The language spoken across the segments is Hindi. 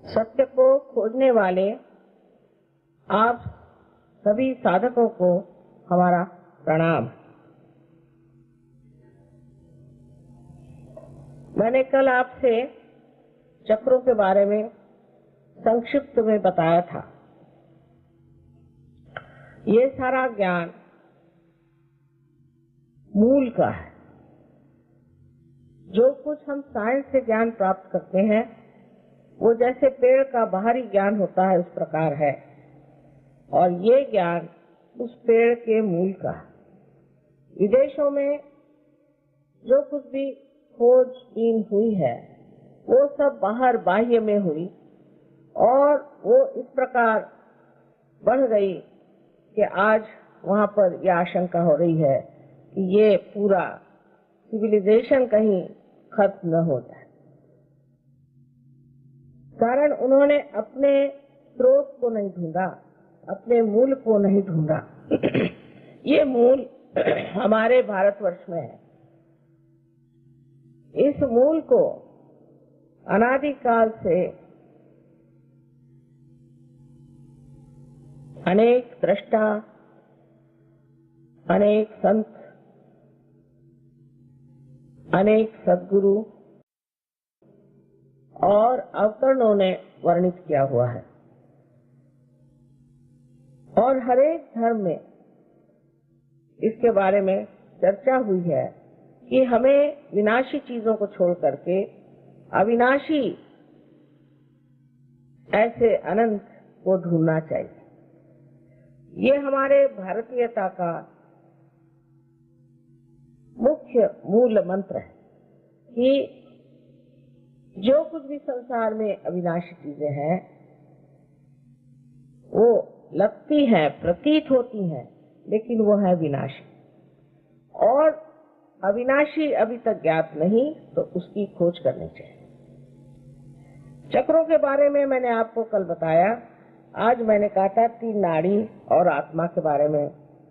सत्य को खोजने वाले आप सभी साधकों को हमारा प्रणाम। मैंने कल आपसे चक्रों के बारे में संक्षिप्त में बताया था। ये सारा ज्ञान मूल का है। जो कुछ हम साइंस से ज्ञान प्राप्त करते हैं वो जैसे पेड़ का बाहरी ज्ञान होता है उस प्रकार है, और ये ज्ञान उस पेड़ के मूल का है। विदेशों में जो कुछ भी खोजबीन हुई है वो सब बाहर बाह्य में हुई, और वो इस प्रकार बढ़ गई कि आज वहाँ पर यह आशंका हो रही है कि ये पूरा सिविलाइजेशन कहीं खत्म न हो जाए। कारण उन्होंने अपने स्रोत को नहीं ढूंढा, अपने मूल को नहीं ढूंढा। ये मूल हमारे भारतवर्ष में है। इस मूल को अनादिकाल से अनेक दृष्टा, अनेक संत, अनेक सद्गुरु और अवतरणों ने वर्णित किया हुआ है, और हर एक धर्म में इसके बारे में चर्चा हुई है कि हमें विनाशी चीजों को छोड़ करके अविनाशी ऐसे अनंत को ढूंढना चाहिए। ये हमारे भारतीयता का मुख्य मूल मंत्र है कि जो कुछ भी संसार में अविनाशी चीजें हैं वो लगती हैं, प्रतीत होती हैं, लेकिन वो है विनाशी, और अविनाशी अभी तक ज्ञात नहीं तो उसकी खोज करनी चाहिए। चक्रों के बारे में मैंने आपको कल बताया। आज मैंने कहा था 3 नाड़ी और आत्मा के बारे में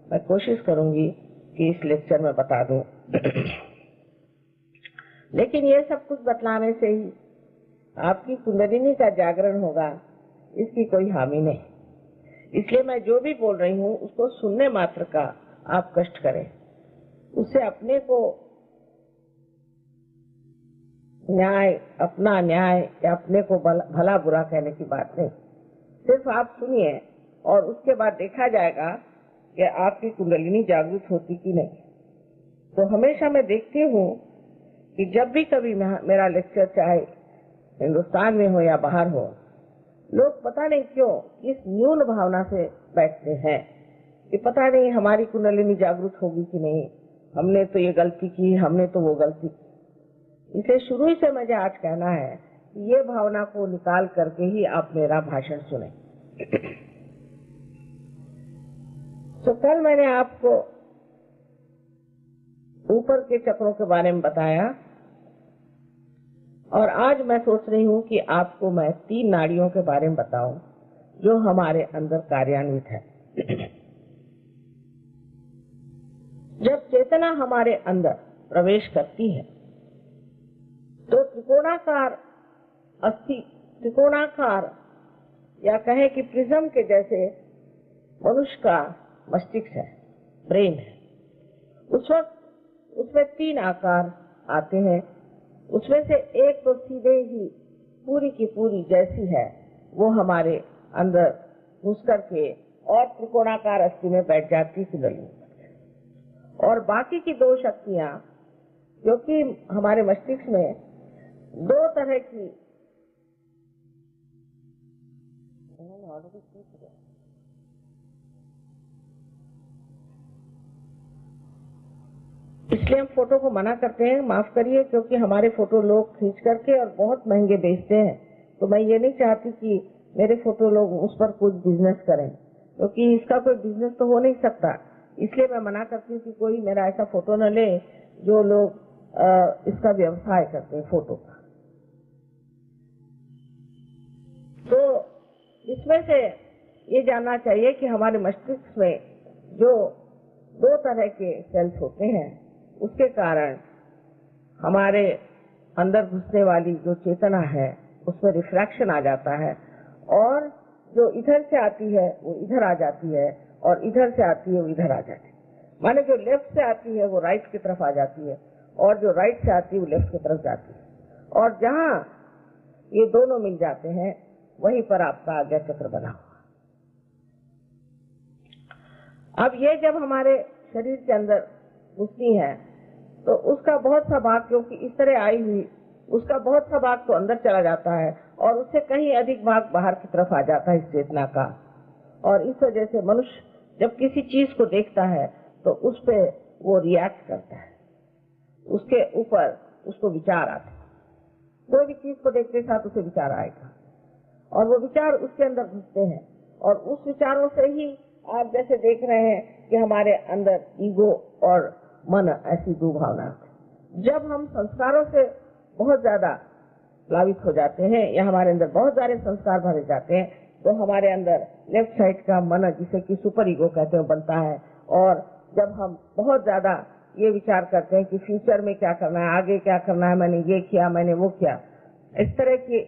मैं कोशिश करूंगी कि इस लेक्चर में बता दूं। लेकिन ये सब कुछ बतलाने से ही आपकी कुंडलिनी का जागरण होगा, इसकी कोई हामी नहीं। इसलिए मैं जो भी बोल रही हूँ उसको सुनने मात्र का आप कष्ट करें। उससे अपने को न्याय, अपना न्याय या अपने को भला बुरा कहने की बात नहीं। सिर्फ आप सुनिए और उसके बाद देखा जाएगा कि आपकी कुंडलिनी जागृत होती कि नहीं। तो हमेशा मैं देखती हूँ कि जब भी कभी मेरा लेक्चर चाहे हिंदुस्तान में हो या बाहर हो, लोग पता नहीं क्यों इस न्यून भावना से बैठते हैं कि पता नहीं हमारी कुंडलिनी जागृत होगी कि नहीं, हमने तो ये गलती की, हमने तो वो गलती की। इसे शुरू ही से मुझे आज कहना है कि ये भावना को निकाल करके ही आप मेरा भाषण सुने। तो कल मैंने आपको ऊपर के चक्रों के बारे में बताया, और आज मैं सोच रही हूँ कि आपको मैं 3 नाड़ियों के बारे में बताऊं जो हमारे अंदर कार्यान्वित है। जब चेतना हमारे अंदर प्रवेश करती है तो त्रिकोणाकार या कहें कि प्रिज्म के जैसे मनुष्य का मस्तिष्क है, ब्रेन है। उस वक्त उसमें 3 आकार आते हैं। उसमें से एक तो सीधे ही पूरी की पूरी जैसी है वो हमारे अंदर घुस करके और त्रिकोणाकार अस्थि में बैठ जाती कुंडलिनी, और बाकी की 2 शक्तियां जो कि हमारे मस्तिष्क में 2 तरह की इसलिए हम फोटो को मना करते हैं, माफ करिए, क्योंकि हमारे फोटो लोग खींच करके और बहुत महंगे बेचते हैं। तो मैं ये नहीं चाहती कि मेरे फोटो लोग उस पर कुछ बिजनेस करें, क्योंकि इसका कोई बिजनेस तो हो नहीं सकता। इसलिए मैं मना करती हूँ कि कोई मेरा ऐसा फोटो न ले जो लोग इसका व्यवसाय करते हैं फोटो का। तो इसमें से ये जानना चाहिए कि हमारे मस्तिष्क में जो 2 तरह के सेल्स होते हैं उसके कारण हमारे अंदर घुसने वाली जो चेतना है उसमें रिफ्रैक्शन आ जाता है, और जो इधर से आती है वो इधर आ जाती है, और इधर से आती है वो इधर आ जाती है। माने जो लेफ्ट से आती है वो राइट की तरफ आ जाती है, और जो राइट से आती है वो लेफ्ट की तरफ जाती है, और जहाँ ये दोनों मिल जाते हैं वहीं पर आपका आज्ञा चक्र बना हुआ। अब ये जब हमारे शरीर के अंदर घुसती है तो उसका बहुत सा भाग, क्योंकि इस तरह आई हुई, उसका बहुत सा भाग तो अंदर चला जाता है और उससे कहीं अधिक भाग बाहर की तरफ आ जाता है इस चेतना का। और इस वजह से मनुष्य जब किसी चीज को देखता है तो उस पे वो रिएक्ट करता है, उसके ऊपर उसको विचार आते हैं। कोई भी चीज को देखते साथ उसे विचार आएगा, और वो विचार उसके अंदर घुसते हैं, और उस विचारों से ही आप जैसे देख रहे हैं कि हमारे अंदर ईगो और मन, ऐसी दो भावना। जब हम संस्कारों से बहुत ज्यादा प्लावित हो जाते हैं या हमारे अंदर बहुत सारे संस्कार भरे जाते हैं तो हमारे अंदर लेफ्ट साइड का मन, जिसे कि सुपर ईगो कहते हैं, बनता है। और जब हम बहुत ज्यादा ये विचार करते हैं कि फ्यूचर में क्या करना है, आगे क्या करना है, मैंने ये किया, मैंने वो किया, इस तरह की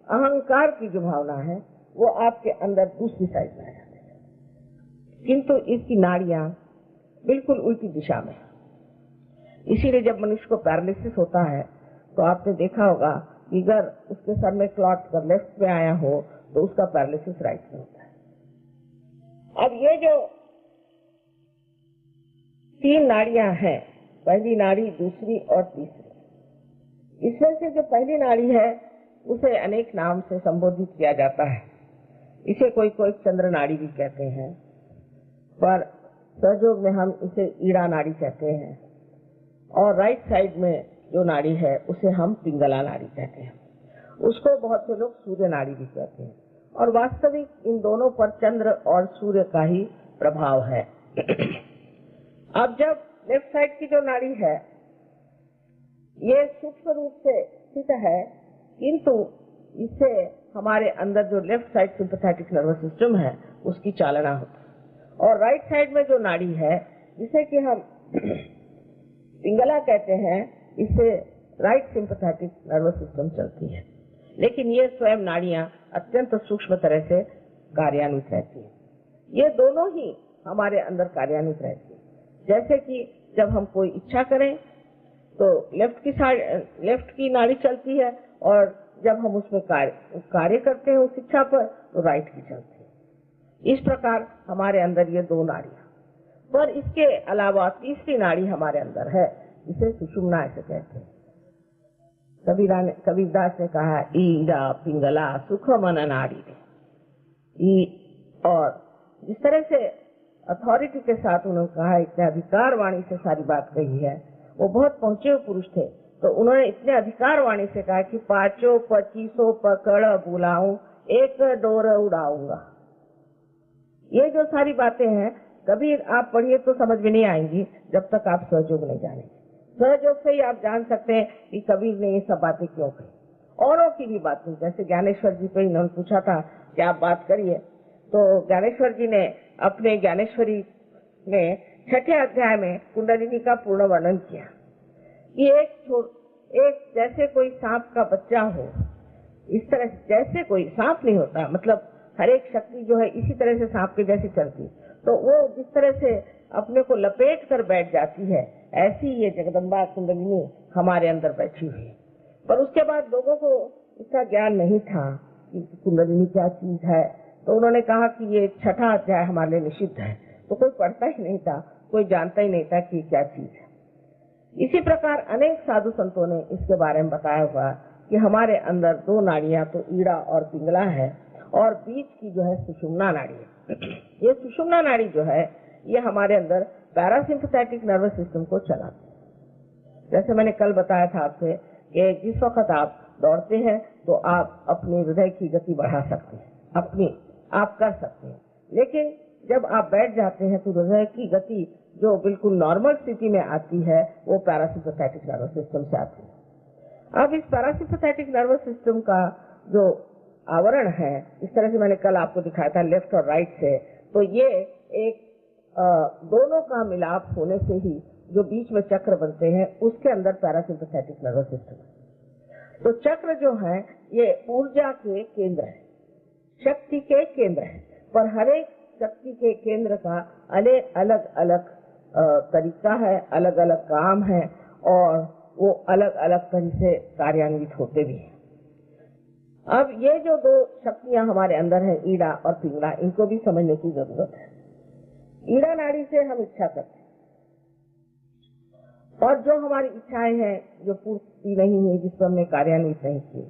अहंकार की जो भावना है वो आपके अंदर दूसरी साइड में आ जाती है। किंतु इसकी नाड़ियां बिल्कुल उल्टी दिशा में। इसीलिए जब मनुष्य को पैरालिसिस होता है तो आपने देखा होगा कि अगर उसके सर में क्लॉट कर लेफ्ट में आया हो तो उसका पैरालिसिस राइट में होता है। अब ये जो तीन नाड़ियां हैं, पहली नाड़ी, दूसरी और तीसरी, इसमें से जो पहली नाड़ी है उसे अनेक नाम से संबोधित किया जाता है। इसे कोई कोई चंद्र नाड़ी भी कहते हैं, पर सहयोग में हम इसे ईड़ा नाड़ी कहते हैं, और राइट साइड में जो नाड़ी है उसे हम पिंगला नाड़ी कहते हैं। उसको बहुत से लोग सूर्य नाड़ी भी कहते हैं, और वास्तविक इन दोनों पर चंद्र और सूर्य का ही प्रभाव है। अब जब लेफ्ट साइड की जो नाड़ी है ये सूक्ष्म रूप से स्थित है, किंतु इससे हमारे अंदर जो left side sympathetic nervous system है उसकी चालना होती है, और राइट साइड में जो नाड़ी है जिसे कि हम पिंगला कहते हैं, इससे राइट सिंपैथेटिक नर्वस सिस्टम चलती है। लेकिन ये स्वयं नाड़ियां अत्यंत सूक्ष्म तरह से कार्यान्वित रहती है। ये दोनों ही हमारे अंदर कार्यान्वित रहती है। जैसे कि जब हम कोई इच्छा करें तो लेफ्ट की नाड़ी चलती है, और जब हम उसमें कार्य करते हैं उस इच्छा पर तो राइट की चलती है। इस प्रकार हमारे अंदर ये दो नाड़ियां, पर इसके अलावा तीसरी नाड़ी हमारे अंदर है जिसे सुषुम्ना ऐसे कहते हैं। कबीरदास ने कहा, ईड़ा पिंगला सुख मन नाड़ी। और जिस तरह से अथॉरिटी के साथ उन्होंने कहा, इतने अधिकार वाणी से सारी बात कही है, वो बहुत पहुंचे हुए पुरुष थे, तो उन्होंने इतने अधिकार वाणी से कहा कि 5-25 पकड़ बुलाऊं, एक डोर उड़ाऊंगा। ये जो सारी बातें हैं कभी आप पढ़िए तो समझ में नहीं आएंगी जब तक आप सहयोग नहीं जानेंगे। सहयोग से ही आप जान सकते हैं कि कबीर ने ये सब बातें क्यों कही। औरों की भी बातें, जैसे ज्ञानेश्वर जी पे इन्होंने पूछा था कि आप बात करिए, तो ज्ञानेश्वर जी ने अपने ज्ञानेश्वरी में 6ठे अध्याय में कुंडलिनी का पूर्ण वर्णन किया। ये एक जैसे कोई सांप का बच्चा हो, इस तरह जैसे कोई सांप नहीं होता, मतलब हर एक शक्ति जो है इसी तरह से सांप के जैसे चलती, तो वो जिस तरह से अपने को लपेट कर बैठ जाती है, ऐसी ये जगदम्बा कुंडलिनी हमारे अंदर बैठी हुई है। पर उसके बाद लोगों को इसका ज्ञान नहीं था कि कुंडलिनी क्या चीज है, तो उन्होंने कहा कि ये 6ठा अध्याय हमारे लिए निषिद्ध है, तो कोई पढ़ता ही नहीं था, कोई जानता ही नहीं था कि क्या चीज है। इसी प्रकार अनेक साधु संतों ने इसके बारे में बताया हुआ कि हमारे अंदर दो नाड़ियां, तो ईड़ा और पिंगला है, और बीच की जो है सुषुम्ना नाड़ी है। ये सुषुम्ना नाड़ी जो है ये हमारे अंदर पैरासिम्पैथेटिक नर्वस सिस्टम को चलाती है। जैसे मैंने कल बताया था आपसे कि जिस वक्त आप दौड़ते हैं तो आप अपने हृदय की गति बढ़ा सकते हैं, आप कर सकते हैं, लेकिन जब आप बैठ जाते हैं तो हृदय की गति जो बिल्कुल नॉर्मल स्थिति में आती है वो पैरासिम्पैथेटिक नर्वस सिस्टम से आती है। अब इस पैरासिम्पैथेटिक नर्वस सिस्टम का जो आवरण है, इस तरह से मैंने कल आपको दिखाया था लेफ्ट और राइट से, तो ये एक दोनों का मिलाप होने से ही जो बीच में चक्र बनते हैं उसके अंदर पैरासिम्पैथेटिक नर्वस सिस्टम है। तो चक्र जो है ये ऊर्जा के केंद्र है, शक्ति के केंद्र है, पर हर एक शक्ति के केंद्र का अलग अलग तरीका है, अलग अलग काम है और वो अलग अलग तरह से कार्यान्वित होते भी हैं। अब ये जो दो शक्तियां हमारे अंदर है, ईड़ा और पिंगला, इनको भी समझने की जरूरत है। ईड़ा नाड़ी से हम इच्छा करते हैं और जो हमारी इच्छाएं हैं जो पूर्ति नहीं हुई, जिसको हमने कार्यान्वित नहीं की,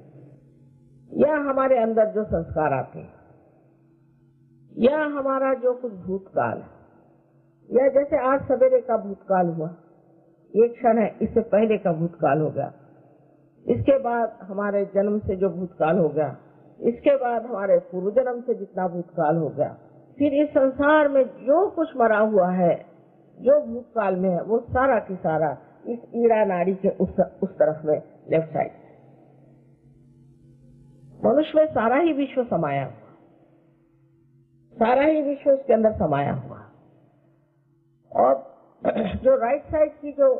या हमारे अंदर जो संस्कार आते हैं, या हमारा जो कुछ भूतकाल है, या जैसे आज सवेरे का भूतकाल हुआ, ये क्षण है, इससे पहले का भूतकाल हो गया, इसके बाद हमारे जन्म से जो भूतकाल हो गया, इसके बाद हमारे पूर्व जन्म से जितना भूतकाल हो गया, फिर इस संसार में जो कुछ मरा हुआ है, जो भूतकाल में है, वो सारा की सारा इस ईड़ा नाड़ी के उस तरफ में, लेफ्ट साइड। मनुष्य में सारा ही विश्व समाया हुआ, सारा ही विश्व उसके अंदर समाया हुआ। और जो राइट साइड की जो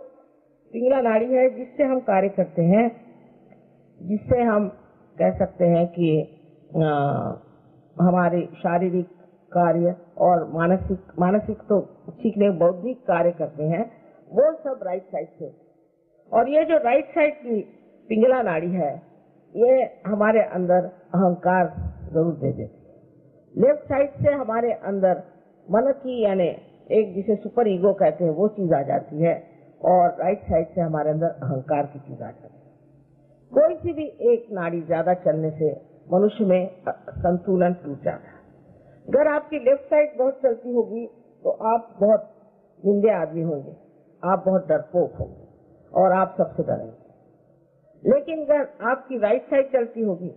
पिंगला नाड़ी है, जिससे हम कार्य करते हैं, जिससे हम कह सकते हैं कि हमारे शारीरिक कार्य और मानसिक तो सीखने बौद्धिक कार्य करते हैं, वो सब राइट साइड से। और ये जो राइट साइड की पिंगला नाड़ी है, ये हमारे अंदर अहंकार जरूर दे देती है। लेफ्ट साइड से हमारे अंदर मन की, यानी एक जिसे सुपर ईगो कहते हैं, वो चीज आ जाती है, और राइट साइड से हमारे अंदर अहंकार की चीज आ जाती है। कोई सी भी एक नाड़ी ज्यादा चलने से मनुष्य में संतुलन टूट जाता है। अगर आपकी लेफ्ट साइड बहुत चलती होगी तो आप बहुत निंदे आदमी होंगे, आप बहुत डरपोक होंगे और आप सबसे डरेंगे। लेकिन अगर आपकी राइट साइड चलती होगी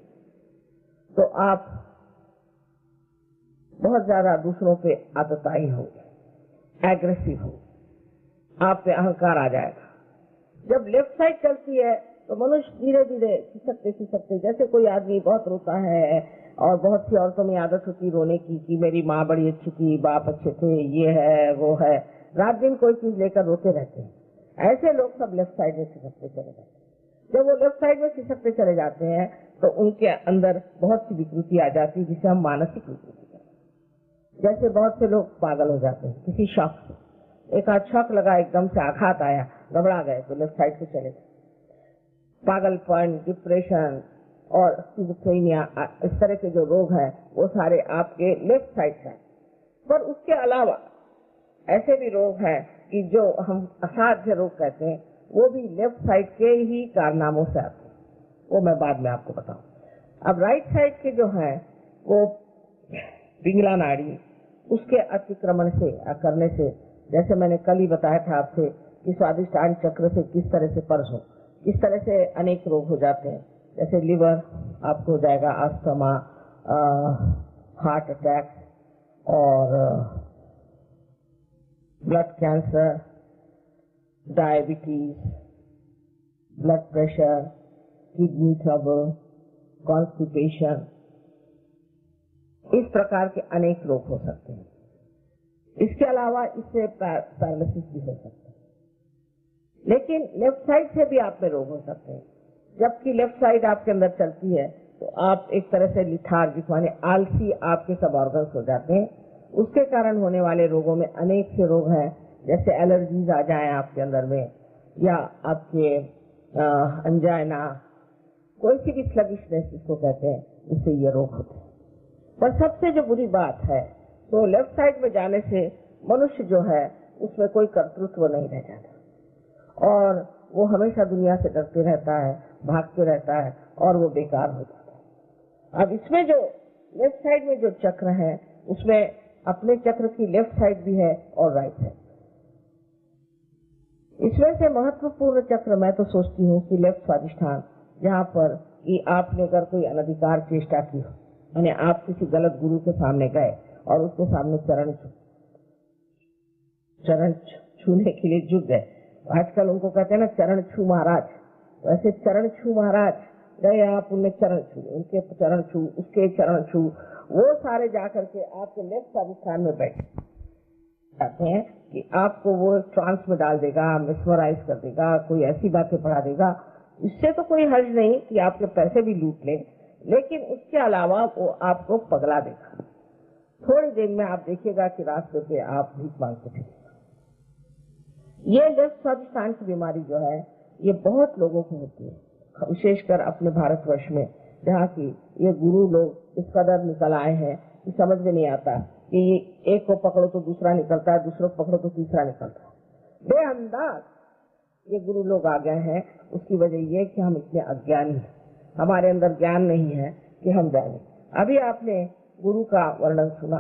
तो आप बहुत ज्यादा दूसरों पे आतताई होंगे, एग्रेसिव होंगे, आप पे अहंकार आ जाएगा। जब लेफ्ट साइड चलती है तो मनुष्य धीरे धीरे खिसकते, जैसे कोई आदमी बहुत रोता है, और बहुत सी औरतों में आदत होती रोने की कि मेरी माँ बड़ी अच्छी थी, बाप अच्छे थे, ये है वो है, रात दिन कोई चीज लेकर रोते रहते हैं। ऐसे लोग सब लेफ्ट साइड में खिसकते चले जाते हैं। जब वो लेफ्ट साइड में खिसकते चले जाते हैं तो उनके अंदर बहुत सी विकृति आ जाती है, जिसे हम मानसिक विकृति कहते हैं। जैसे बहुत से लोग पागल हो जाते हैं किसी शौक से, एक आध शौक लगा, एकदम से आघात आया, घबरा गए तो लेफ्ट साइड से चले गए। पागलपन, डिप्रेशन और स्किज़ोफ्रेनिया, इस तरह के जो रोग हैं वो सारे आपके लेफ्ट साइड हैं। पर उसके अलावा ऐसे भी रोग हैं कि जो हम असाध्य रोग कहते हैं, वो भी लेफ्ट साइड के ही कारनामों से आते हैं, वो मैं बाद में आपको बताऊं। अब राइट साइड के जो है वो पिंगला नाड़ी, उसके अतिक्रमण से करने से, जैसे मैंने कल ही बताया था आपसे कि स्वादिष्टान चक्र से किस तरह से पर्स हो, किस तरह से अनेक रोग हो जाते हैं। जैसे लिवर आपको हो जाएगा, अस्थमा, हार्ट अटैक और blood cancer, diabetes, blood pressure, kidney trouble, constipation, इस प्रकार के अनेक रोग हो सकते हैं। इसके अलावा इससे पैरालिसिस भी हो सकता है। लेकिन लेफ्ट साइड से भी आप में रोग हो सकते हैं। जबकि लेफ्ट साइड आपके अंदर चलती है तो आप एक तरह से लिथार्जिक, माने आलसी, आपके सब ऑर्गन्स हो जाते हैं। उसके कारण होने वाले रोगों में अनेक से रोग हैं, जैसे एलर्जीज आ जाए आपके अंदर में, या आपके अंजाइना, कोई सी भी स्लगिशनेस जिसको कहते हैं, उससे ये रोग होते हैं। पर सबसे जो बुरी बात है तो लेफ्ट साइड में जाने से मनुष्य जो है उसमें कोई कर्तृत्व नहीं रह जाता और वो हमेशा दुनिया से डरते रहता है, भागते रहता है और वो बेकार हो जाता है। अब इसमें जो लेफ्ट साइड में जो चक्र है उसमें अपने चक्र की लेफ्ट साइड भी है और राइट साइड। इसमें से महत्वपूर्ण चक्र मैं तो सोचती हूँ कि लेफ्ट स्वादिष्ठान, जहाँ पर कि आपने अगर कोई अनधिकार चेष्टा की हो, यानी आप किसी गलत गुरु के सामने गए और उसके सामने चरण छूने के लिए झुक गए। आजकल उनको कहते हैं ना चरण छू महाराज, वैसे चरण छू महाराज गए आप, उनने चरण छू, उनके चरण छू, उसके चरण छू, वो सारे जाकर के आपके लेफ्ट स्वादिष्ठान में बैठे जाते हैं कि आपको वो ट्रांस में डाल देगा, मिसमराइज कर देगा, कोई ऐसी बातें पढ़ा देगा इससे तो कोई हर्ज नहीं कि आपके पैसे भी लूट ले, लेकिन उसके अलावा वो आपको पगला देगा। थोड़ी देर में आप देखिएगा कि रास्ते पे आप भीख मांगते थे। ये लेफ्ट स्वादिष्टान की बीमारी जो है ये बहुत लोगों को होती है, विशेषकर अपने भारतवर्ष में, जहाँ की ये गुरु लोग इस कदर निकल आए हैं कि समझ में नहीं आता कि एक को पकड़ो तो दूसरा निकलता है, दूसरों को पकड़ो तो तीसरा निकलता है। बेअंदाज ये गुरु लोग आ गए हैं। उसकी वजह ये कि हम इतने अज्ञानी हैं, हमारे अंदर ज्ञान नहीं है कि हम जाने। अभी आपने गुरु का वर्णन सुना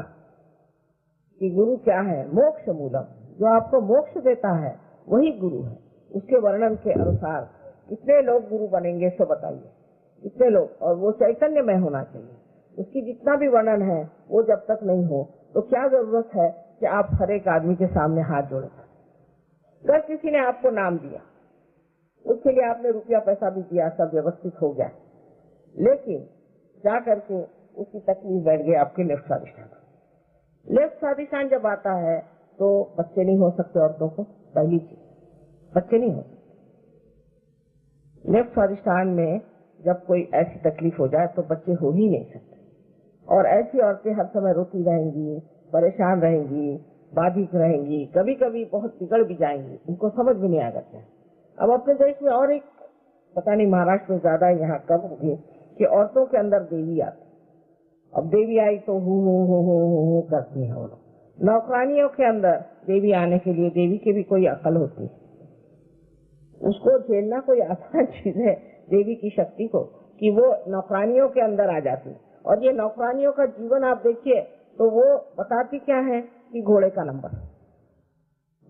कि गुरु क्या है, मोक्ष मूलम, जो आपको मोक्ष देता है वही गुरु है। उसके वर्णन के अनुसार कितने लोग गुरु बनेंगे सो बताइए, कितने लोग, और वो चैतन्यमय होना चाहिए। उसकी जितना भी वर्णन है वो जब तक नहीं हो तो क्या जरूरत है कि आप हर एक आदमी के सामने हाथ जोड़े। अगर किसी ने आपको नाम दिया, उसके लिए आपने रुपया पैसा भी दिया, सब व्यवस्थित हो गया, लेकिन जा करके उसकी तकलीफ बैठ गई आपके लेफ्ट स्वादिष्टान। लेफ्ट स्वादिष्टान जब आता है तो बच्चे नहीं हो सकते औरतों को, पहली चीज बच्चे नहीं हो सकते। लेफ्ट स्वादिष्टान में जब कोई ऐसी तकलीफ हो जाए तो बच्चे हो ही नहीं सकते, और ऐसी औरतें हर समय रोती रहेंगी, परेशान रहेंगी, बाधित रहेंगी, कभी कभी बहुत बिगड़ भी जाएंगी, उनको समझ भी नहीं आ जाता। अब अपने देश में और एक, पता नहीं महाराष्ट्र में ज्यादा, यहाँ कम होगी, कि औरतों के अंदर देवी आती। अब देवी आई तो हूँ करती है। और नौकरानियों के अंदर देवी आने के लिए देवी की भी कोई अकल होती है, उसको झेलना कोई आसान चीज है देवी की शक्ति को, कि वो नौकरानियों के अंदर आ जाती है। और ये नौकरानियों का जीवन आप देखिए तो वो बताती क्या है कि घोड़े का नंबर,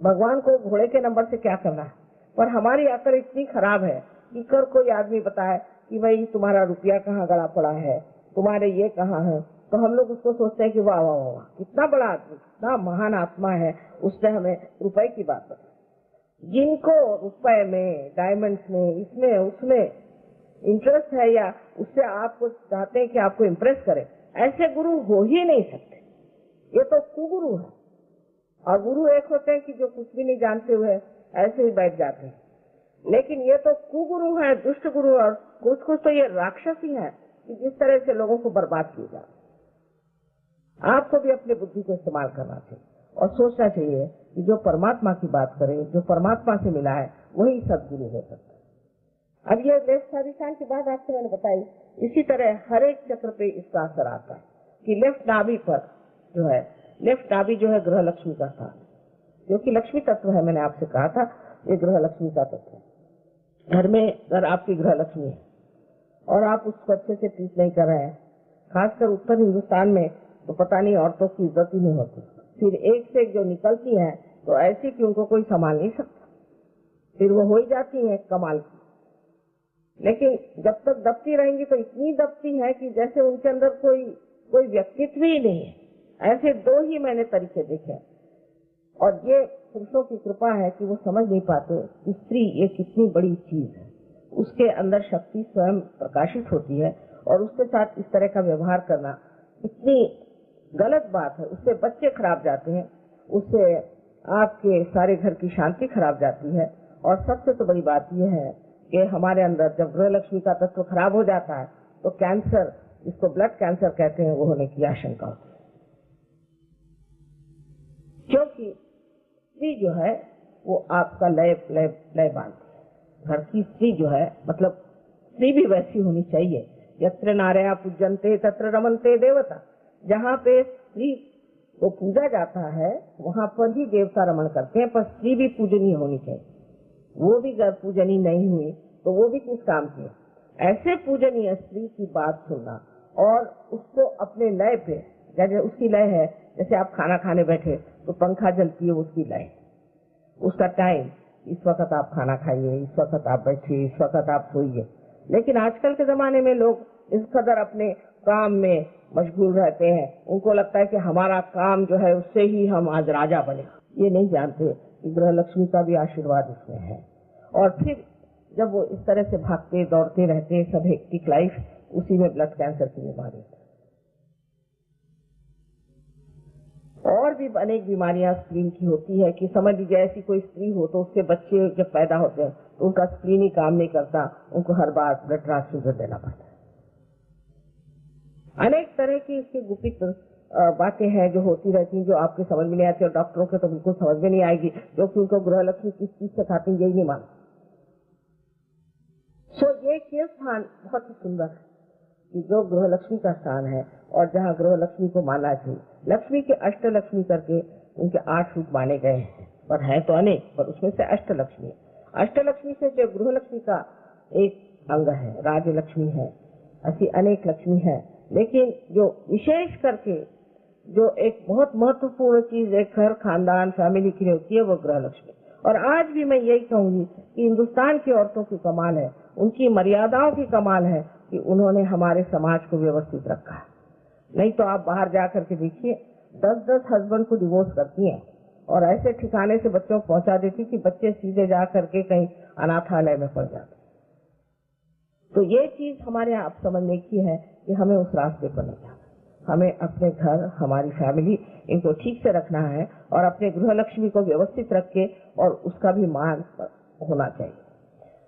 भगवान को घोड़े के नंबर से क्या करना है। पर हमारी अकल इतनी खराब है कि कर कोई आदमी बताए कि भाई तुम्हारा रुपया कहाँ गड़ा पड़ा है, तुम्हारे ये कहाँ है, तो हम लोग उसको सोचते हैं कि वाह वाह वाह कितना बड़ा आदमी, कितना महान आत्मा है, उसने हमें रुपए की बात बताई। जिनको रुपए में, डायमंड्स में, इसमें उसमें इंटरेस्ट है, या उससे आपको चाहते हैं कि आपको इम्प्रेस करे, ऐसे गुरु हो ही नहीं सकते। ये तो कुगुरु है। और गुरु एक होते हैं कि जो कुछ भी नहीं जानते हुए ऐसे ही बैठ जाते हैं, लेकिन ये तो कुगुरु है, दुष्ट गुरु। और कुछ कुछ तो ये राक्षस ही है कि जिस तरह से लोगों को बर्बाद किए जाते। आपको भी अपनी बुद्धि को इस्तेमाल करना चाहिए और सोचना चाहिए कि जो परमात्मा की बात करे, जो परमात्मा से मिला है, वही सदगुरु हो सकता है। अब ये लेफ्ट स्वादिष्टान की बात आपसे मैंने बताई, इसी तरह हर एक चक्र पे इसका असर आता है कि लेफ्ट नाभि पर जो है, लेफ्ट नाभि जो है ग्रह लक्ष्मी का स्थान, क्योंकि लक्ष्मी तत्व है, मैंने आपसे कहा था ये ग्रह लक्ष्मी का तत्व है। घर में अगर आपकी ग्रह लक्ष्मी है और आप उसको अच्छे से ट्रीट नहीं कर रहे हैं, खासकर उत्तर हिंदुस्तान में तो पता नहीं औरतों की इज्जत ही नहीं होती। फिर एक से एक जो निकलती है तो ऐसी कि उनको कोई संभाल नहीं सकता, फिर वो हो ही जाती है कमाल की। लेकिन जब तक दबती रहेंगी तो इतनी दबती है कि जैसे उनके अंदर कोई व्यक्तित्व ही नहीं है। ऐसे दो ही मैंने तरीके देखे, और ये पुरुषों की कृपा है कि वो समझ नहीं पाते कि स्त्री ये कितनी बड़ी चीज है, उसके अंदर शक्ति स्वयं प्रकाशित होती है, और उसके साथ इस तरह का व्यवहार करना इतनी गलत बात है। उससे बच्चे खराब जाते हैं, उससे आपके सारे घर की शांति खराब जाती है। और सबसे तो बड़ी बात यह है कि हमारे अंदर जब गृह लक्ष्मी का तत्व खराब हो जाता है तो कैंसर, जिसको ब्लड कैंसर कहते हैं, वो होने की आशंका होती है। क्योंकि स्त्री जो है वो आपका लय बांधती है। घर की स्त्री जो है, मतलब स्त्री भी वैसी होनी चाहिए। यत्र नारया पूजन्ते तत्र रमन्ते देवता। जहाँ पे स्त्री को पूजा जाता है वहाँ पर ही देवता रमन करते हैं, पर स्त्री भी पूजनीय होनी चाहिए। वो भी अगर पूजनीय नहीं हुई तो वो भी किस काम की? ऐसे पूजनीय स्त्री की बात सुनना और उसको अपने लय पे, जैसे उसकी लय है, जैसे आप खाना खाने बैठे तो पंखा जलती है, उसकी लय, उसका टाइम, इस वक्त आप खाना खाइए, इस वक्त आप बैठिए, इस वक्त आप सोइए। लेकिन आजकल के जमाने में लोग इस कदर अपने काम में मशगूल रहते हैं, उनको लगता है कि हमारा काम जो है उससे ही हम आज राजा बने। ये नहीं जानते कि गृह लक्ष्मी का भी आशीर्वाद इसमें है। और फिर जब वो इस तरह से भागते दौड़ते रहते, सब हेक्टिक लाइफ, उसी में ब्लड कैंसर की बीमारी। और भी अनेक बीमारियां स्क्रीन की होती है कि समझ लीजिए ऐसी कोई स्त्री हो तो उसके बच्चे जब पैदा होते हैं तो उनका स्क्रीन ही काम नहीं करता, उनको हर बार ब्लड ट्रांसफ्यूजन देना पड़ता है। अनेक तरह की इसकी गुपित बातें हैं जो होती रहती हैं, जो आपके समझ में नहीं आती और डॉक्टरों के तो बिल्कुल समझ में नहीं आएगी, क्योंकि उनको गृह लक्ष्मी किस चीज से खाते हैं यही नहीं मानते। ये केव स्थान बहुत ही सुंदर है कि जो गृह लक्ष्मी का स्थान है और जहाँ गृह लक्ष्मी को माना चाहिए। लक्ष्मी के अष्ट लक्ष्मी करके उनके 8 रूप माने गए हैं, पर है तो अनेक, पर उसमें से अष्ट लक्ष्मी। अष्ट लक्ष्मी से जो गृह लक्ष्मी का एक अंग है, राज लक्ष्मी है, ऐसी अनेक लक्ष्मी है, लेकिन जो विशेष करके जो एक बहुत महत्वपूर्ण चीज एक घर, खानदान, फैमिली के लिए होती है वो गृह लक्ष्मी। और आज भी मैं यही कहूंगी कि हिंदुस्तान की औरतों की कमाल है, उनकी मर्यादाओं की कमाल है कि उन्होंने हमारे समाज को व्यवस्थित रखा है। नहीं तो आप बाहर जाकर के देखिए 10-10 हस्बैंड को डिवोर्स करती हैं और ऐसे ठिकाने से बच्चों को पहुंचा देती कि बच्चे सीधे जा करके कहीं अनाथालय में पड़ जाते। तो ये चीज हमारे यहाँ आप समझने की है कि हमें उस रास्ते पर नहीं जाना। हमें अपने घर, हमारी फैमिली, इनको ठीक से रखना है और अपने गृह लक्ष्मी को व्यवस्थित रख के और उसका भी मान होना चाहिए।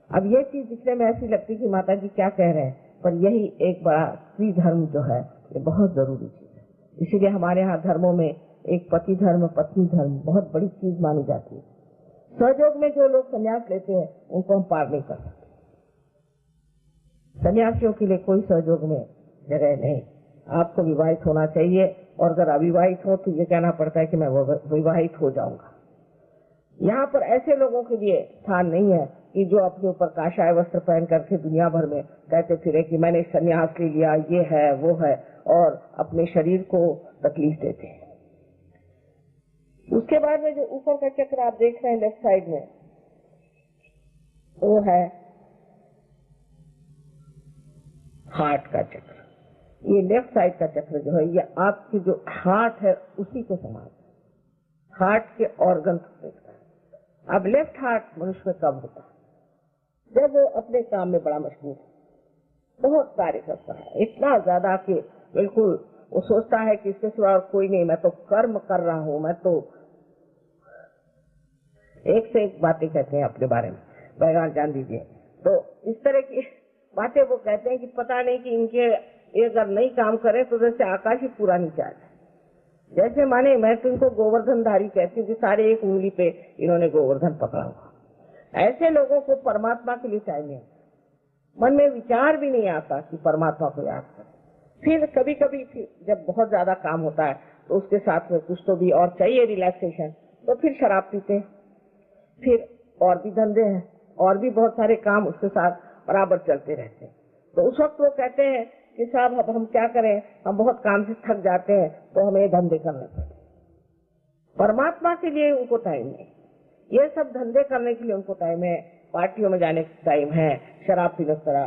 अब ये चीज दिखने में ऐसी लगती कि माता जी क्या कह रहे हैं, पर यही एक बड़ा स्त्री धर्म जो है ये बहुत जरूरी चीज है। इसीलिए हमारे यहाँ धर्मों में एक पति धर्म, पत्नी धर्म बहुत बड़ी चीज मानी जाती है। सहयोग में जो लोग संन्यास लेते हैं उनको हम पार नहीं कर सकते। सन्यासियों के लिए कोई सहयोग में जगह नहीं। आपको विवाहित होना चाहिए और अगर अविवाहित हो तो ये कहना पड़ता है कि मैं विवाहित हो जाऊंगा। यहाँ पर ऐसे लोगों के लिए स्थान नहीं है कि जो अपने ऊपर काशाय वस्त्र पहन करके दुनिया भर में कहते फिरे कि मैंने सन्यास ले लिया, ये है वो है, और अपने शरीर को तकलीफ देते हैं। उसके बाद में जो ऊपर का चक्र आप देख रहे हैं लेफ्ट साइड में, वो है हार्ट का चक्र। ये लेफ्ट साइड का चक्र जो है ये आपकी जो हार्ट है उसी को समान, हार्ट के ऑर्गन को देखता है। अब लेफ्ट हार्ट मनुष्य में कब होता है? जब वो अपने काम में बड़ा मशगूल है, बहुत कार्य करता है, इतना ज्यादा कि बिल्कुल वो सोचता है कि इसके सिवा कोई नहीं, मैं तो कर्म कर रहा हूँ, मैं तो एक से एक बातें कहते हैं अपने बारे में, बैगान जान दीजिए। तो इस तरह की बातें वो कहते हैं कि पता नहीं कि इनके अगर नहीं काम करे तो जैसे आकाश ही पूरा नहीं चाहे। जैसे माने मैं तो इनको गोवर्धनधारी कहती हूँ कि सारे एक उंगली पे इन्होंने गोवर्धन पकड़ा हुआ। ऐसे लोगों को परमात्मा के लिए चाहिए, मन में विचार भी नहीं आता कि परमात्मा को याद करें। फिर कभी कभी जब बहुत ज्यादा काम होता है तो उसके साथ में कुछ तो भी और चाहिए रिलैक्सेशन, तो फिर शराब पीते हैं, फिर और भी धंधे हैं और भी बहुत सारे काम उसके साथ बराबर चलते रहते हैं। तो उस वक्त वो कहते हैं कि साहब अब हम क्या करें, हम बहुत काम से थक जाते हैं तो हमें धंधे करने पड़ते। परमात्मा के लिए उनको टाइम नहीं, ये सब धंधे करने के लिए उनको टाइम है, पार्टियों में जाने का टाइम है, शराब पीने का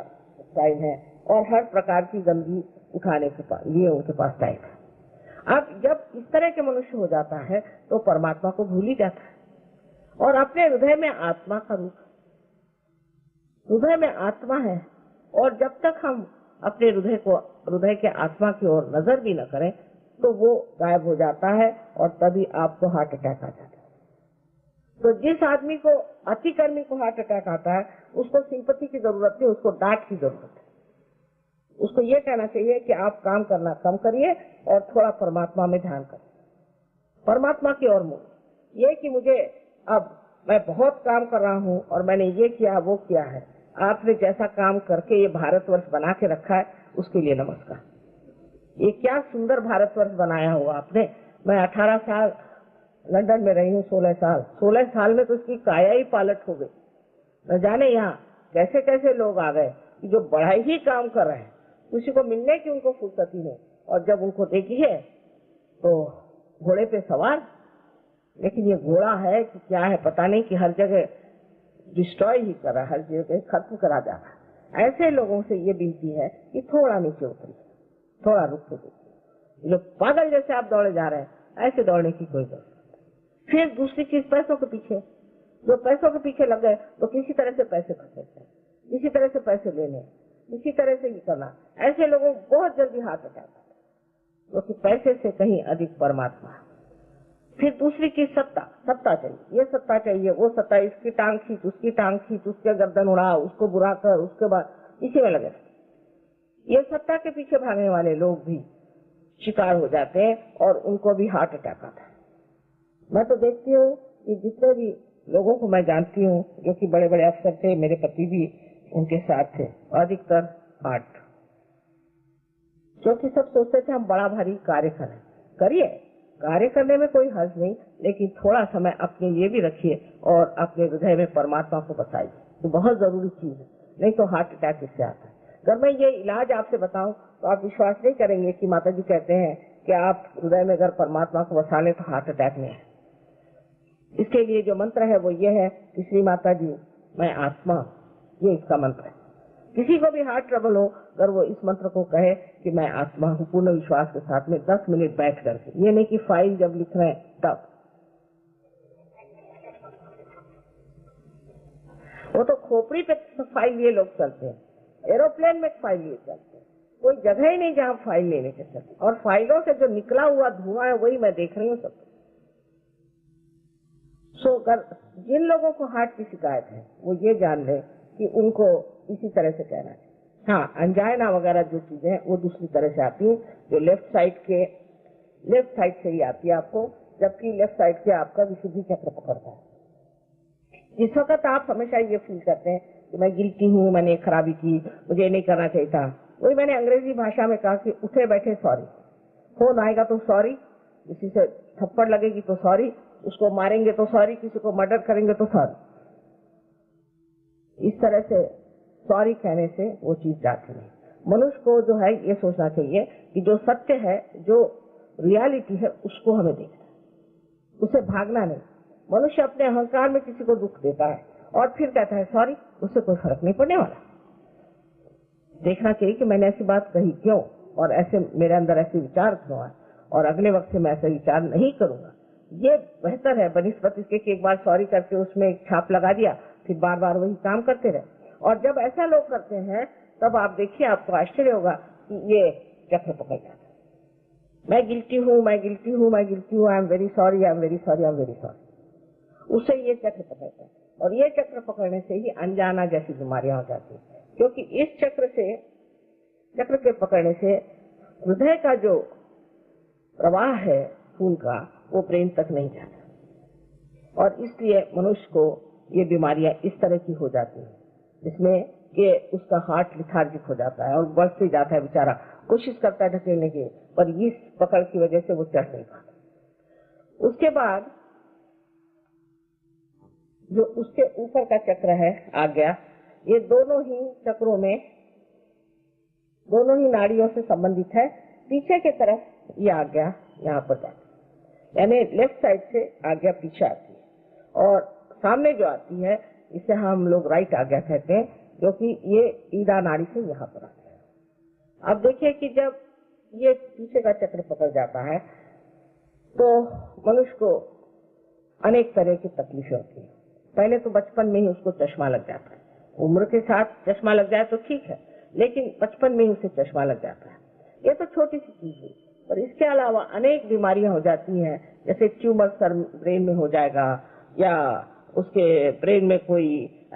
टाइम है और हर प्रकार की गंदगी उठाने के लिए उनके पास टाइम है। अब जब इस तरह के मनुष्य हो जाता है तो परमात्मा को भूल ही जाता है और अपने हृदय में आत्मा का रूप, हृदय में आत्मा है, और जब तक हम अपने हृदय के आत्मा की ओर नजर भी न करें तो वो गायब हो जाता है और तभी आपको हार्ट अटैक आ जाता है। तो जिस आदमी को, अतिकर्मी को हार्ट अटैक आता है उसको सिंपैथी की जरूरत है, उसको डांट की जरूरत है। उसको ये कहना चाहिए कि आप काम करना कम करिए और थोड़ा परमात्मा में ध्यान करें, परमात्मा की ओर मुड़े। ये कि मुझे अब मैं बहुत काम कर रहा हूँ और मैंने ये किया वो किया है, आपने जैसा काम करके ये भारतवर्ष बना के रखा है उसके लिए नमस्कार। ये क्या सुंदर भारतवर्ष बनाया हुआ आपने। मैं 18 साल लंदन में रही हूँ, 16 साल में तो इसकी काया ही पालट हो गई। न जाने यहाँ कैसे कैसे लोग आ गए जो बड़ा ही काम कर रहे हैं, किसी को मिलने की उनको फुर्सत ही नहीं, और जब उनको देखी है तो घोड़े पे सवार, लेकिन ये घोड़ा है कि क्या है पता नहीं, कि हर जगह डिस्ट्रॉय ही कर रहा है, हर जगह खत्म करा जा रहा है। ऐसे लोगों से ये विनती है कि थोड़ा नीचे उतरिए, थोड़ा रुक के देखिए। जो पागल जैसे आप दौड़े जा रहे हैं ऐसे दौड़ने की कोई जरूरत नहीं। फिर दूसरी चीज, पैसों के पीछे, जो पैसों के पीछे लग गए तो किसी तरह से पैसे खर्चते हैं, किसी तरह से पैसे लेने, किसी तरह से ये करना, ऐसे लोगों को बहुत जल्दी हाथ अटैक आता है, क्योंकि पैसे से कहीं अधिक परमात्मा है। फिर दूसरी चीज सत्ता, सत्ता चाहिए, ये सत्ता चाहिए, वो सत्ता, इसकी टांग खींच, उसकी टांग खींच, उसके गर्दन उड़ा, उसको बुरा कर, उसके बाद इसी में लगे। ये सत्ता के पीछे भागने वाले लोग भी शिकार हो जाते हैं और उनको भी हार्ट अटैक आता है। मैं तो देखती हूँ कि जितने भी लोगों को मैं जानती हूँ जो कि बड़े बड़े अफसर थे, मेरे पति भी उनके साथ थे, अधिकतर हार्ट, क्योंकि सब सोचते थे हम बड़ा भारी कार्य करें। करिए, कार्य करने में कोई हर्ज नहीं, लेकिन थोड़ा समय अपने लिए भी रखिए और अपने हृदय में परमात्मा को बसाइए, तो बहुत जरूरी चीज है, नहीं तो हार्ट अटैक इससे आता है। अगर मैं ये इलाज आपसे बताऊं तो आप विश्वास नहीं करेंगे कि माता जी कहते हैं कि आप हृदय में अगर परमात्मा को बसा लें तो हार्ट अटैक नहीं है। इसके लिए जो मंत्र है वो ये है कि श्री माता जी मैं आत्मा, ये इसका मंत्र है। किसी को भी हार्ट ट्रबल हो, अगर वो इस मंत्र को कहे कि मैं आत्मा हूँ, पूर्ण विश्वास के साथ में 10 मिनट बैठ करके, ये नहीं कि फाइल जब लिख रहे हैं तब, वो तो खोपड़ी पे फाइल लिए लोग चलते हैं, एरोप्लेन में फाइल लिए चलते हैं, कोई जगह ही नहीं जहाँ फाइल लेने के चलते, और फाइलों से जो निकला हुआ धुआं है वही मैं देख रही हूँ सब। सो जिन लोगों को हार्ट की शिकायत है वो ये जान ले कि उनको इसी तरह से कहना है। हाँ, अंजाइना वगैरह जो चीजें हैं वो दूसरी तरह से आती है, जो लेफ्ट साइड से ही आती है आपको, जबकि लेफ्ट साइड से आपका विशुद्धि चक्र पकड़ता है। जिस वक्त आप हमेशा ये फील करते हैं कि मैं गिल्टी हूँ, मैंने खराबी की, मुझे नहीं करना चाहिए था, वही मैंने अंग्रेजी भाषा में कहा कि उठे बैठे सॉरी, फोन आएगा तो सॉरी, किसी से थप्पड़ लगेगी तो सॉरी, उसको मारेंगे तो सॉरी, किसी को मर्डर करेंगे तो सॉरी। इस तरह से सॉरी कहने से वो चीज जाती नहीं। मनुष्य को जो है ये सोचना चाहिए कि जो सत्य है, जो रियलिटी है, उसको हमें देखना है, उसे भागना नहीं। मनुष्य अपने अहंकार में किसी को दुख देता है और फिर कहता है सॉरी, उससे कोई फर्क नहीं पड़ने वाला। देखना चाहिए कि मैंने ऐसी बात कही क्यों, और ऐसे मेरे अंदर ऐसे विचार क्यों आए, और अगले वक्त से मैं ऐसे विचार नहीं करूंगा। ये बेहतर है बनिस्बत इसके कि एक बार सॉरी करके उसमें एक छाप लगा दिया, फिर बार बार वही काम करते रहे। और जब ऐसा लोग करते हैं तब आप देखिए, आपको आश्चर्य होगा कि ये चक्र पकड़ जाता है। मैं गिल्टी हूँ, मैं गिल्टी हूँ, मैं गिल्टी हूँ, I am very sorry, I am very sorry, I am very sorry. उससे ये चक्र पकड़ता है, और ये चक्र पकड़ने से ही अनजाना जैसी बीमारियां हो जाती है, क्योंकि इस चक्र के पकड़ने से हृदय का जो प्रवाह है खून का, वो ब्रेन तक नहीं जाता, और इसलिए मनुष्य को ये बीमारियां इस तरह की हो जाती है, जिसमें कि उसका हार्ट लिथार्जिक हो जाता है और बढ़ते जाता है, बेचारा कोशिश करता है ढकेलने की, पर इस पकड़ की वजह से वो चढ़ नहीं पाता। उसके बाद जो उसके ऊपर का चक्र है आज्ञा, ये दोनों ही चक्रों में, दोनों ही नाड़ियों से संबंधित है। पीछे की तरफ ये आज्ञा यहाँ पर जाती है, यानी लेफ्ट साइड से आज्ञा पीछे आती है, और सामने जो आती है इसे हम लोग राइट आज्ञा कहते हैं, जो कि ये ईदा नाड़ी से यहाँ पर आती है। अब देखिए कि जब ये पीछे का चक्र पकड़ जाता है तो मनुष्य को अनेक तरह की तकलीफें होती है। पहले तो बचपन में ही उसको चश्मा लग जाता है, उम्र के साथ चश्मा लग जाए तो ठीक है, लेकिन बचपन में ही उसे चश्मा लग जाता है। ये तो छोटी सी चीज है, और इसके अलावा अनेक बीमारियां हो जाती हैं, जैसे ट्यूमर सर ब्रेन में हो जाएगा, या उसके ब्रेन में कोई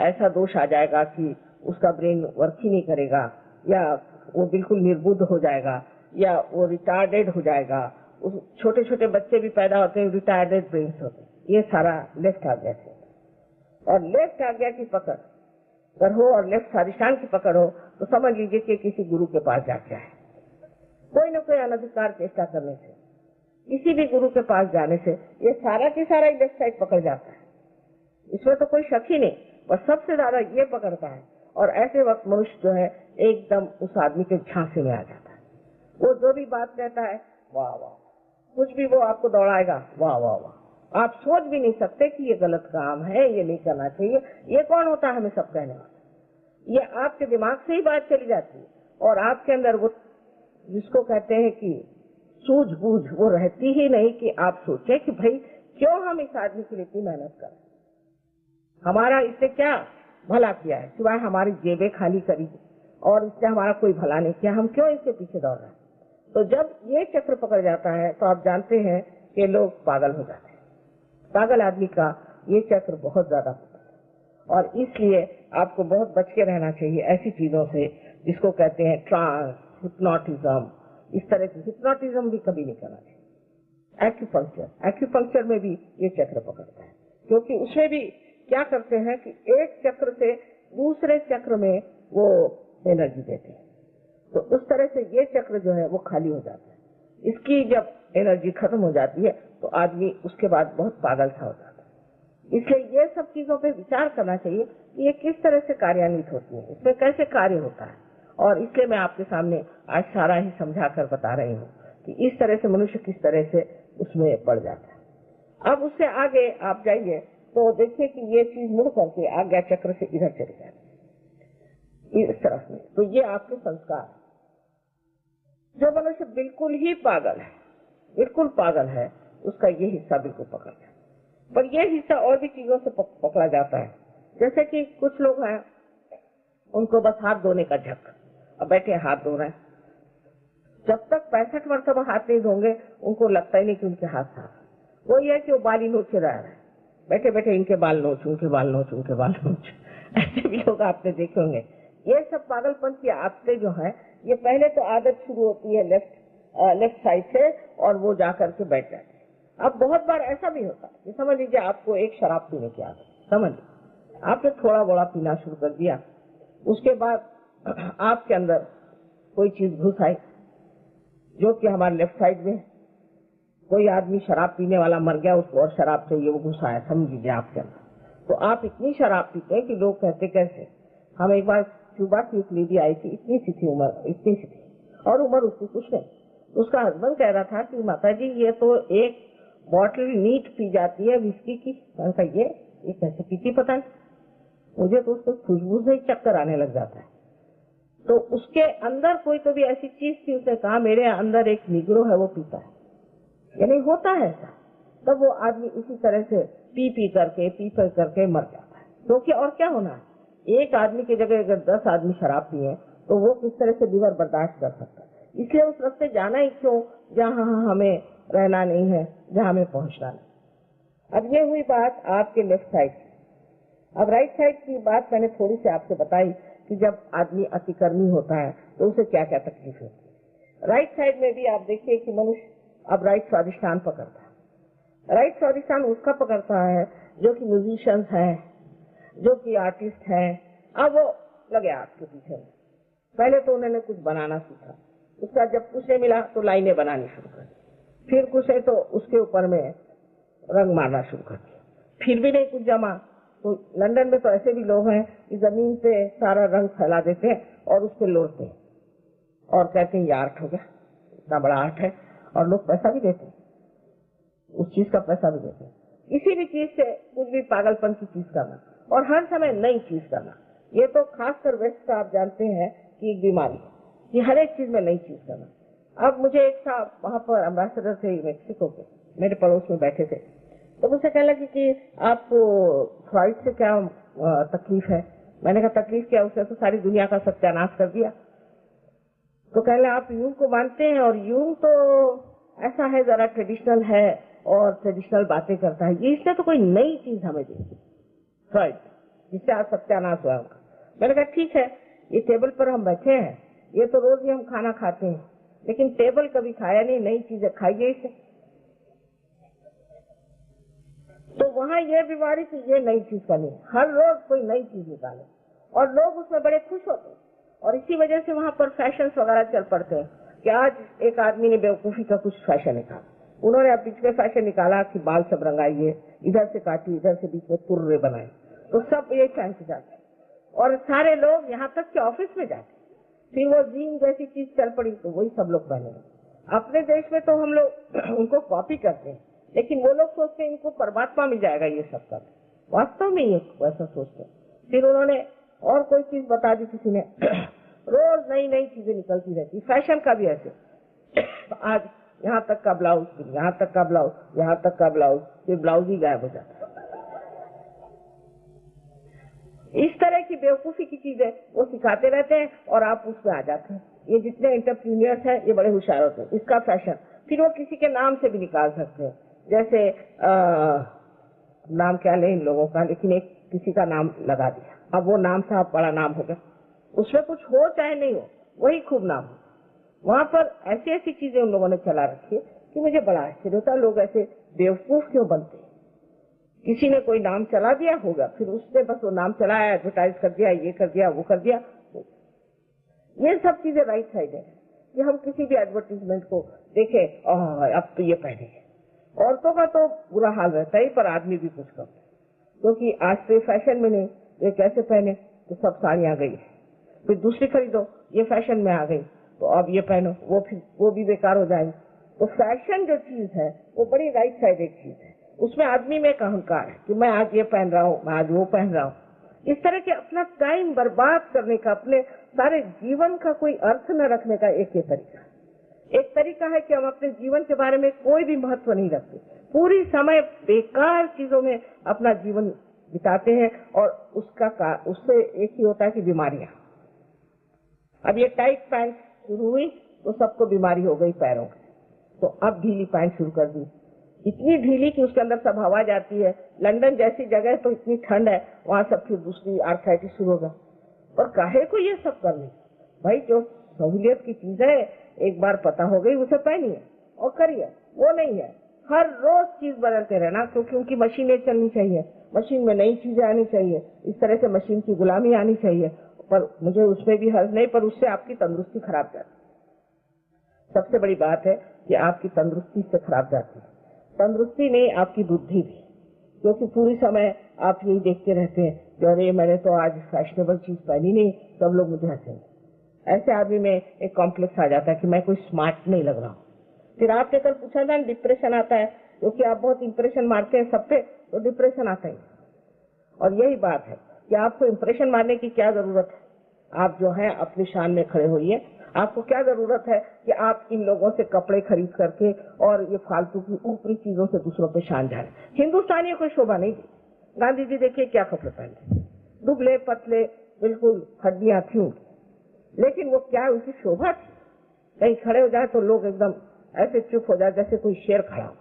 ऐसा दोष आ जाएगा कि उसका ब्रेन वर्क ही नहीं करेगा, या वो बिल्कुल निर्बुद्ध हो जाएगा, या वो रिटार्डेड हो जाएगा। उस छोटे छोटे बच्चे भी पैदा होते हैं रिटार्डेड ब्रेन होते हैं। ये सारा लेफ्ट आज्ञा से। और लेफ्ट आज्ञा की पकड़ अगर हो और लेफ्ट स्वादिष्ठान की पकड़ हो तो समझ लीजिए कि किसी गुरु के पास जाके आए। कोई न कोई अनधिकार चेष्टा करने से, किसी भी गुरु के पास जाने से ये सारा की सारा लेफ्ट साइड पकड़ जाता है, इसमें तो कोई शक ही नहीं, पर सबसे ज्यादा ये पकड़ता है। और ऐसे वक्त मनुष्य जो है एकदम उस आदमी के झांसे में आ जाता है। वो जो भी बात कहता है वाह वाह, कुछ भी वो आपको दौड़ाएगा वाह वाह वाह। आप सोच भी नहीं सकते कि ये गलत काम है, ये नहीं करना चाहिए। ये कौन होता है हमें सब कहने वाला? ये आपके दिमाग से ही बात चली जाती है, और आपके अंदर वो जिसको कहते हैं कि सूझबूझ वो रहती ही नहीं कि आप सोचे कि भाई क्यों हम इस आदमी के लिए इतनी मेहनत करें, हमारा इससे क्या भला किया है सिवाय हमारी जेबें खाली करी, और इससे हमारा कोई भला नहीं किया, हम क्यों इसके पीछे दौड़ रहे हैं। तो जब ये चक्र पकड़ जाता है तो आप जानते हैं कि लोग पागल हो जाते हैं। पागल आदमी का ये चक्र बहुत ज्यादा होता है और इसलिए आपको बहुत बच के रहना चाहिए ऐसी चीजों से जिसको कहते हैं ट्रांस, हिप्नोटिज्म। इस तरह की हिप्नोटिज्म भी कभी नहीं करना चाहिए। एक्यूपंक्चर में भी ये चक्र पकड़ता है, क्योंकि उसमें भी क्या करते हैं कि एक चक्र से दूसरे चक्र में वो एनर्जी देते हैं, तो उस तरह से ये चक्र जो है वो खाली हो जाता है। इसकी जब एनर्जी खत्म हो जाती है तो आदमी उसके बाद बहुत पागल सा हो जाता है। इसलिए ये सब चीजों पे विचार करना चाहिए कि ये किस तरह से कार्यान्वित होती है, इसमें कैसे कार्य होता है। और इसलिए मैं आपके सामने आज सारा ही समझा कर बता रही हूँ कि इस तरह से मनुष्य किस तरह से उसमें पड़ जाता है। अब उससे आगे आप जाइए तो देखिए कि ये चीज मुड़ करके आज्ञा चक्र से इधर चली जाती है, इस तरफ में। तो ये आपके संस्कार, जो मनुष्य बिल्कुल ही पागल है, बिल्कुल पागल है, उसका ये हिस्सा बिल्कुल पकड़ जाता है। पर ये हिस्सा और भी चीजों से पकड़ा जाता है। जैसे कि कुछ लोग हैं, उनको बस हाथ धोने का झक, अब बैठे हाथ धो रहे हैं, जब तक 65 मरतबा हाथ नहीं धोंगे उनको लगता ही नहीं कि उनके हाथ साफ। वो ये है कि वो बाल ही नोचे रह रहे हैं, बैठे बैठे इनके बाल नोच, उनके बाल नोच, उनके बाल नोच। ऐसे भी लोग आपने देखे होंगे। ये सब पागलपन की आदतें जो है, ये पहले तो आदत शुरू होती है लेफ्ट साइड से और वो जाकर के बैठ जाते हैं। अब बहुत बार ऐसा भी होता है कि समझ लीजिए आपको एक शराब पीने की आदत, समझ आपने थोड़ा बड़ा पीना शुरू कर दिया, उसके बाद आपके अंदर कोई चीज घुस आई जो कि हमारे लेफ्ट साइड में, कोई आदमी शराब पीने वाला मर गया, उसको और शराब चाहिए, वो घुस आया, समझ लीजिए आपके अंदर। तो आप इतनी शराब पीते हैं कि लोग कहते कैसे। हम एक बार क्यूबा की एक लेडी आई थी, इतनी सी थी उम्र, इतनी सी थी, और उम्र उसकी कुछ नहीं। उसका हस्बैंड कह रहा था कि माता जी ये तो एक बॉटल नीट पी जाती है विस्की की। मैंने कहा ये कैसे पीती पता नहीं, मुझे तो उसको खुशबू से ही चक्कर आने लग जाता है। तो उसके अंदर कोई तो भी ऐसी चीज थी, उसने कहा मेरे अंदर एक निग्रो है वो पीता है, यानी होता है ऐसा। तब वो आदमी इसी तरह से पी करके मर जाता है। क्योंकि और क्या होना है, एक आदमी की जगह अगर 10 आदमी शराब पिए तो वो किस तरह से लीवर बर्दाश्त कर सकता है। इसलिए उस रास्ते जाना ही क्यों जहाँ हमें रहना नहीं है, जहाँ हमें पहुंचना नहीं। अब ये हुई बात आपके लेफ्ट साइड की। अब राइट साइड की बात मैंने थोड़ी सी आपसे बताई कि जब आदमी अतिकर्मी होता है तो उसे क्या क्या तकलीफ होती है। राइट साइड में भी आप देखिए कि मनुष्य अब राइट स्वादिष्ठान पकड़ता है। राइट स्वादिष्ठान उसका पकड़ता है जो कि म्यूजिशियंस है, जो कि आर्टिस्ट है। अब वो लगे आपके पीछे में, पहले तो उन्होंने कुछ बनाना सीखा, उसका जब कुछ नहीं मिला तो लाइनें बनानी शुरू कर दी, फिर कुछ है तो उसके ऊपर में रंग मारना शुरू कर दिया, फिर भी नहीं कुछ जमा तो लंदन में तो ऐसे भी लोग हैं कि जमीन पे सारा रंग फैला देते हैं और उस पर लोड़ते हैं और कहते हैं ये आर्ट हो गया, इतना बड़ा आर्ट है, और लोग पैसा भी देते हैं, उस चीज का पैसा भी देते हैं। किसी भी चीज से कुछ भी पागलपन की चीज करना और हर समय नई चीज करना, ये तो खासकर वेस्ट का आप जानते हैं कि एक बीमारी है कि हर एक चीज में नई चीज करना। अब मुझे एक था वहां पर अम्बासडर थे मेक्सिको के, मेरे पड़ोस में बैठे थे, तो मुझसे कहने लगे कि आपको फ्राइड से क्या तकलीफ है। मैंने कहा तकलीफ क्या, उसने तो सारी दुनिया का सत्यानाश कर दिया। तो कहने आप यूं को मानते हैं और यूं तो ऐसा है, जरा ट्रेडिशनल है और ट्रेडिशनल बातें करता है, ये इसने तो कोई नई चीज हमें दी फ्राइड जिससे आज सत्यानाश हुआ उनका। मैंने कहा ठीक है, ये टेबल पर हम बैठे हैं, ये तो रोज ही हम खाना खाते हैं, लेकिन टेबल कभी खाया नहीं, नई चीजें खाइए इसे। तो वहाँ ये बीमारी थी, ये नई चीज का नहीं, हर रोज कोई नई चीज निकाले और लोग उसमें बड़े खुश होते हैं। और इसी वजह से वहाँ पर फैशन वगैरह चल पड़ते हैं कि आज एक आदमी ने बेवकूफी का कुछ फैशन निकाला, उन्होंने अब बीच में फैशन निकाला कि बाल सब रंगाइए, इधर से काटिए, इधर से बीच में तुर्रे बनाए, तो सब ये फैंसी जाते हैं और सारे लोग यहाँ तक कि ऑफिस में जाते। फिर वो जीन जैसी चीज चल पड़ी तो वही सब लोग पहने। अपने देश में तो हम लोग उनको कॉपी करते हैं, लेकिन वो लोग सोचते हैं इनको परमात्मा मिल जाएगा ये सब कर, वास्तव में ये वैसा सोचते हैं। फिर उन्होंने और कोई चीज बता दी किसी ने, रोज नई नई चीजें निकलती रहती, फैशन का भी ऐसे, आज यहाँ तक का ब्लाउज, फिर यहाँ तक का ब्लाउज, यहाँ तक का ब्लाउज, फिर ब्लाउज ही गायब हो जाता। इस तरह की बेवकूफी की चीजें वो सिखाते रहते हैं और आप उसमें आ जाते हैं। ये जितने एंटरप्रीनियर्स हैं ये बड़े होशियार होते हैं, इसका फैशन फिर वो किसी के नाम से भी निकाल सकते हैं। जैसे नाम क्या ले इन लोगों का, लेकिन एक किसी का नाम लगा दिया। अब वो नाम साहब बड़ा नाम हो गया, उसमें कुछ हो चाहे नहीं हो, वही खूब नाम हो। वहां पर ऐसी ऐसी चीजें उन लोगों ने चला रखी है कि मुझे बड़ा आश्चर्य होता है, लोग ऐसे बेवकूफ क्यों बनते हैं। किसी ने कोई नाम चला दिया होगा, फिर उसने बस वो नाम चलाया, एडवर्टाइज कर दिया, ये कर दिया, वो कर दिया। ये सब चीजें राइट साइड है कि हम किसी भी एडवर्टीजमेंट को देखे, अब तो ये पहनेंगे। औरतों का तो बुरा हाल रहता है, पर आदमी भी कुछ करते हैं, क्योंकि आज तो फैशन में नहीं, ये कैसे पहने, तो सब साड़ियां गई, फिर दूसरी खरीदो, ये फैशन में आ गई, तो अब ये पहनो, वो भी बेकार हो जाएगी। तो फैशन जो चीज है वो बड़ी राइट साइड एक चीज है, उसमें आदमी में एक अहंकार है कि मैं आज ये पहन रहा हूँ, मैं आज वो पहन रहा हूँ। इस तरह के अपना टाइम बर्बाद करने का, अपने सारे जीवन का कोई अर्थ न रखने का एक ये तरीका। एक तरीका है कि हम अपने जीवन के बारे में कोई भी महत्व नहीं रखते, पूरी समय बेकार चीजों में अपना जीवन बिताते हैं, और उससे एक ही होता है कि बीमारियां। अब ये टाइट पैंट शुरू हुई तो सबको बीमारी हो गई पैरों की, तो अब ढीली पैंट शुरू कर दी, इतनी ढीली कि उसके अंदर सब हवा जाती है। लंदन जैसी जगह तो इतनी ठंड है, वहां सब फिर दूसरी आर्थराइटिस शुरू होगा। और काहे को ये सब करने भाई, जो सहूलियत की चीज है एक बार पता हो गई उसे पहनिए और करिए, वो नहीं है हर रोज चीज बदलते रहना, क्योंकि उनकी मशीनें चलनी चाहिए, मशीन में नई चीजें आनी चाहिए, इस तरह से मशीन की गुलामी आनी चाहिए। पर मुझे उसमें भी हर्ज नहीं, पर उससे आपकी तंदुरुस्ती खराब जाती। सबसे बड़ी बात है कि आपकी तंदुरुस्ती से खराब जाती है, तंदुरुस्ती नहीं आपकी बुद्धि भी, क्योंकि पूरी समय आप यही देखते रहते हैं कि अरे मैंने तो आज फैशनेबल चीज पहनी नहीं, सब लोग मुझे हंसेंगे। ऐसे आदमी में एक कॉम्प्लेक्स आ जाता है कि मैं कोई स्मार्ट नहीं लग रहा हूँ। फिर आपने कल पूछा था डिप्रेशन आता है, क्योंकि आप बहुत इंप्रेशन मारते हैं सब पे, तो डिप्रेशन आता ही। और यही बात है कि आपको इंप्रेशन मारने की क्या जरूरत है, आप जो है अपनी शान में खड़े होइए। आपको क्या जरूरत है कि आप इन लोगों से कपड़े खरीद करके और ये फालतू की ऊपरी चीजों से दूसरों पे शान झाड़े। हिंदुस्तानियों को शोभा नहीं दी। गांधी जी देखिए क्या कपड़े पहनते, दुबले पतले, बिल्कुल हड्डियां थी, लेकिन वो क्या उनकी शोभा थी। कहीं खड़े हो जाए तो लोग एकदम ऐसे चुप हो जाए जैसे कोई शेर खड़ा हो।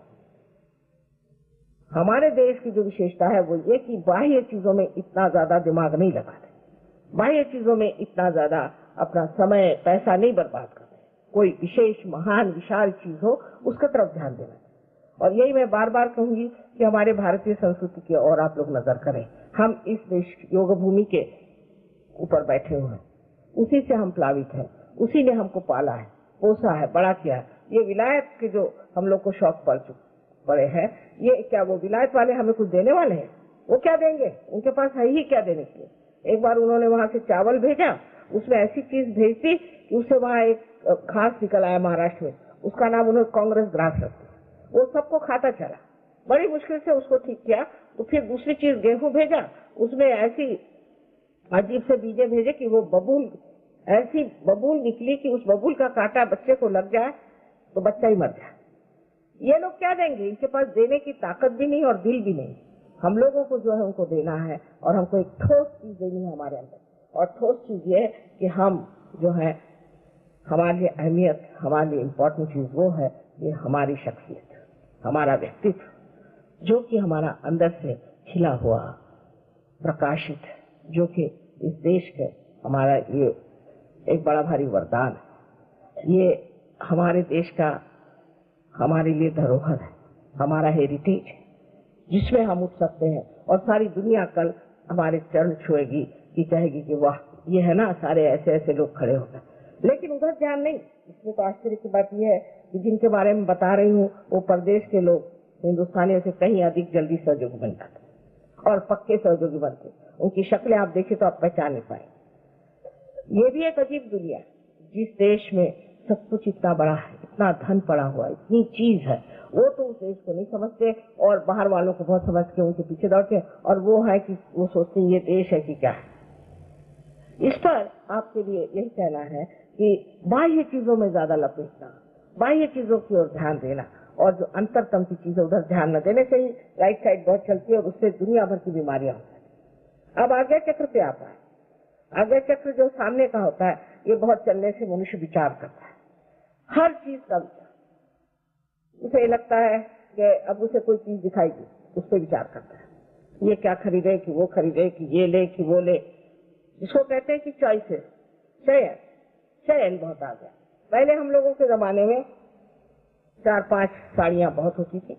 हमारे देश की जो विशेषता है वो ये कि बाह्य चीजों में इतना ज्यादा दिमाग नहीं लगाते, बाह्य चीजों में इतना ज्यादा अपना समय पैसा नहीं बर्बाद करते। कोई विशेष महान विशाल चीज हो उसका तरफ ध्यान देना। और यही मैं बार बार कहूंगी कि हमारे भारतीय संस्कृति की ओर आप लोग नजर करें। हम इस देश योग भूमि के ऊपर बैठे हुए हैं, उसी से हम प्लावित हैं, उसी ने हमको पाला है, पोसा है, बड़ा किया है। ये विलायत के जो हम लोग को शौक पड़े हैं, ये क्या वो विलायत वाले हमें कुछ देने वाले हैं? वो क्या देंगे? उनके पास है ही क्या देने के लिए। एक बार उन्होंने वहां से चावल भेजा, उसमें ऐसी चीज भेज दी कि उससे वहां एक घास निकल आया महाराष्ट्र में, उसका नाम उन्होंने कांग्रेस ग्रास रख दिया। वो सबको खाता चला, बड़ी मुश्किल से उसको ठीक किया। तो फिर दूसरी चीज गेहूं भेजा, उसमें ऐसी अजीब से बीजे भेजे कि वो बबूल, ऐसी बबूल निकली कि उस बबूल का कांटा बच्चे को लग जाए तो बच्चा ही मर जाए। ये लोग क्या देंगे? इनके पास देने की ताकत भी नहीं और दिल भी नहीं। हम लोगों को जो है उनको देना है, और हमको एक ठोस चीज देनी है हमारे अंदर। और ठोस चीज ये कि हम जो है, हमारे लिए अहमियत, हमारे लिए इम्पोर्टेंट चीज वो है, ये हमारी शख्सियत, हमारा व्यक्तित्व, जो कि हमारा अंदर से खिला हुआ प्रकाशित, जो कि इस देश के हमारा ये एक बड़ा भारी वरदान है। ये हमारे देश का हमारे लिए धरोहर है, हमारा हेरिटेज है, जिसमें हम उठ सकते हैं और सारी दुनिया कल हमारे चरण छुएगी कि कहेगी कि वाह, ये है ना, सारे ऐसे ऐसे लोग खड़े हो गए। लेकिन उधर ध्यान नहीं। इसमें तो आश्चर्य की बात यह है कि जिनके बारे में बता रही हूँ वो प्रदेश के लोग हिंदुस्तानियों से कहीं अधिक जल्दी सहयोगी बन जाते और पक्के सहयोगी बनते। उनकी शक्लें आप देखें तो आप पहचान नहीं पाए। ये भी एक अजीब दुनिया, जिस देश में सब कुछ इतना बड़ा है, इतना धन पड़ा हुआ है, इतनी चीज है, वो तो उस देश को नहीं समझते और बाहर वालों को बहुत समझ के उनके पीछे दौड़ते। और वो है कि वो सोचते हैं ये देश है कि क्या है। इस पर आपके लिए यही कहना है कि बाह्य चीजों में ज्यादा लपेटना, बाह्य चीजों की ओर ध्यान देना, और जो अंतरतम की चीजें उधर ध्यान न देने से ही राइट साइड बहुत चलती है और उससे दुनिया भर की बीमारियां होती है। अब आज्ञा चक्र पे आता है। आज्ञा चक्र जो सामने का होता है, ये बहुत चलने से मनुष्य विचार करता है, हर चीज का विचार। उसे लगता है कि अब उसे कोई चीज दिखाएगी, उस पर विचार करता है। ये क्या खरीदे कि वो खरीदे, कि ये ले कि वो ले, जिसको कहते हैं कि चॉइसेस, चयन, चयन बहुत आ गया। पहले हम लोगों के जमाने में 4-5 साड़ियां बहुत होती थी।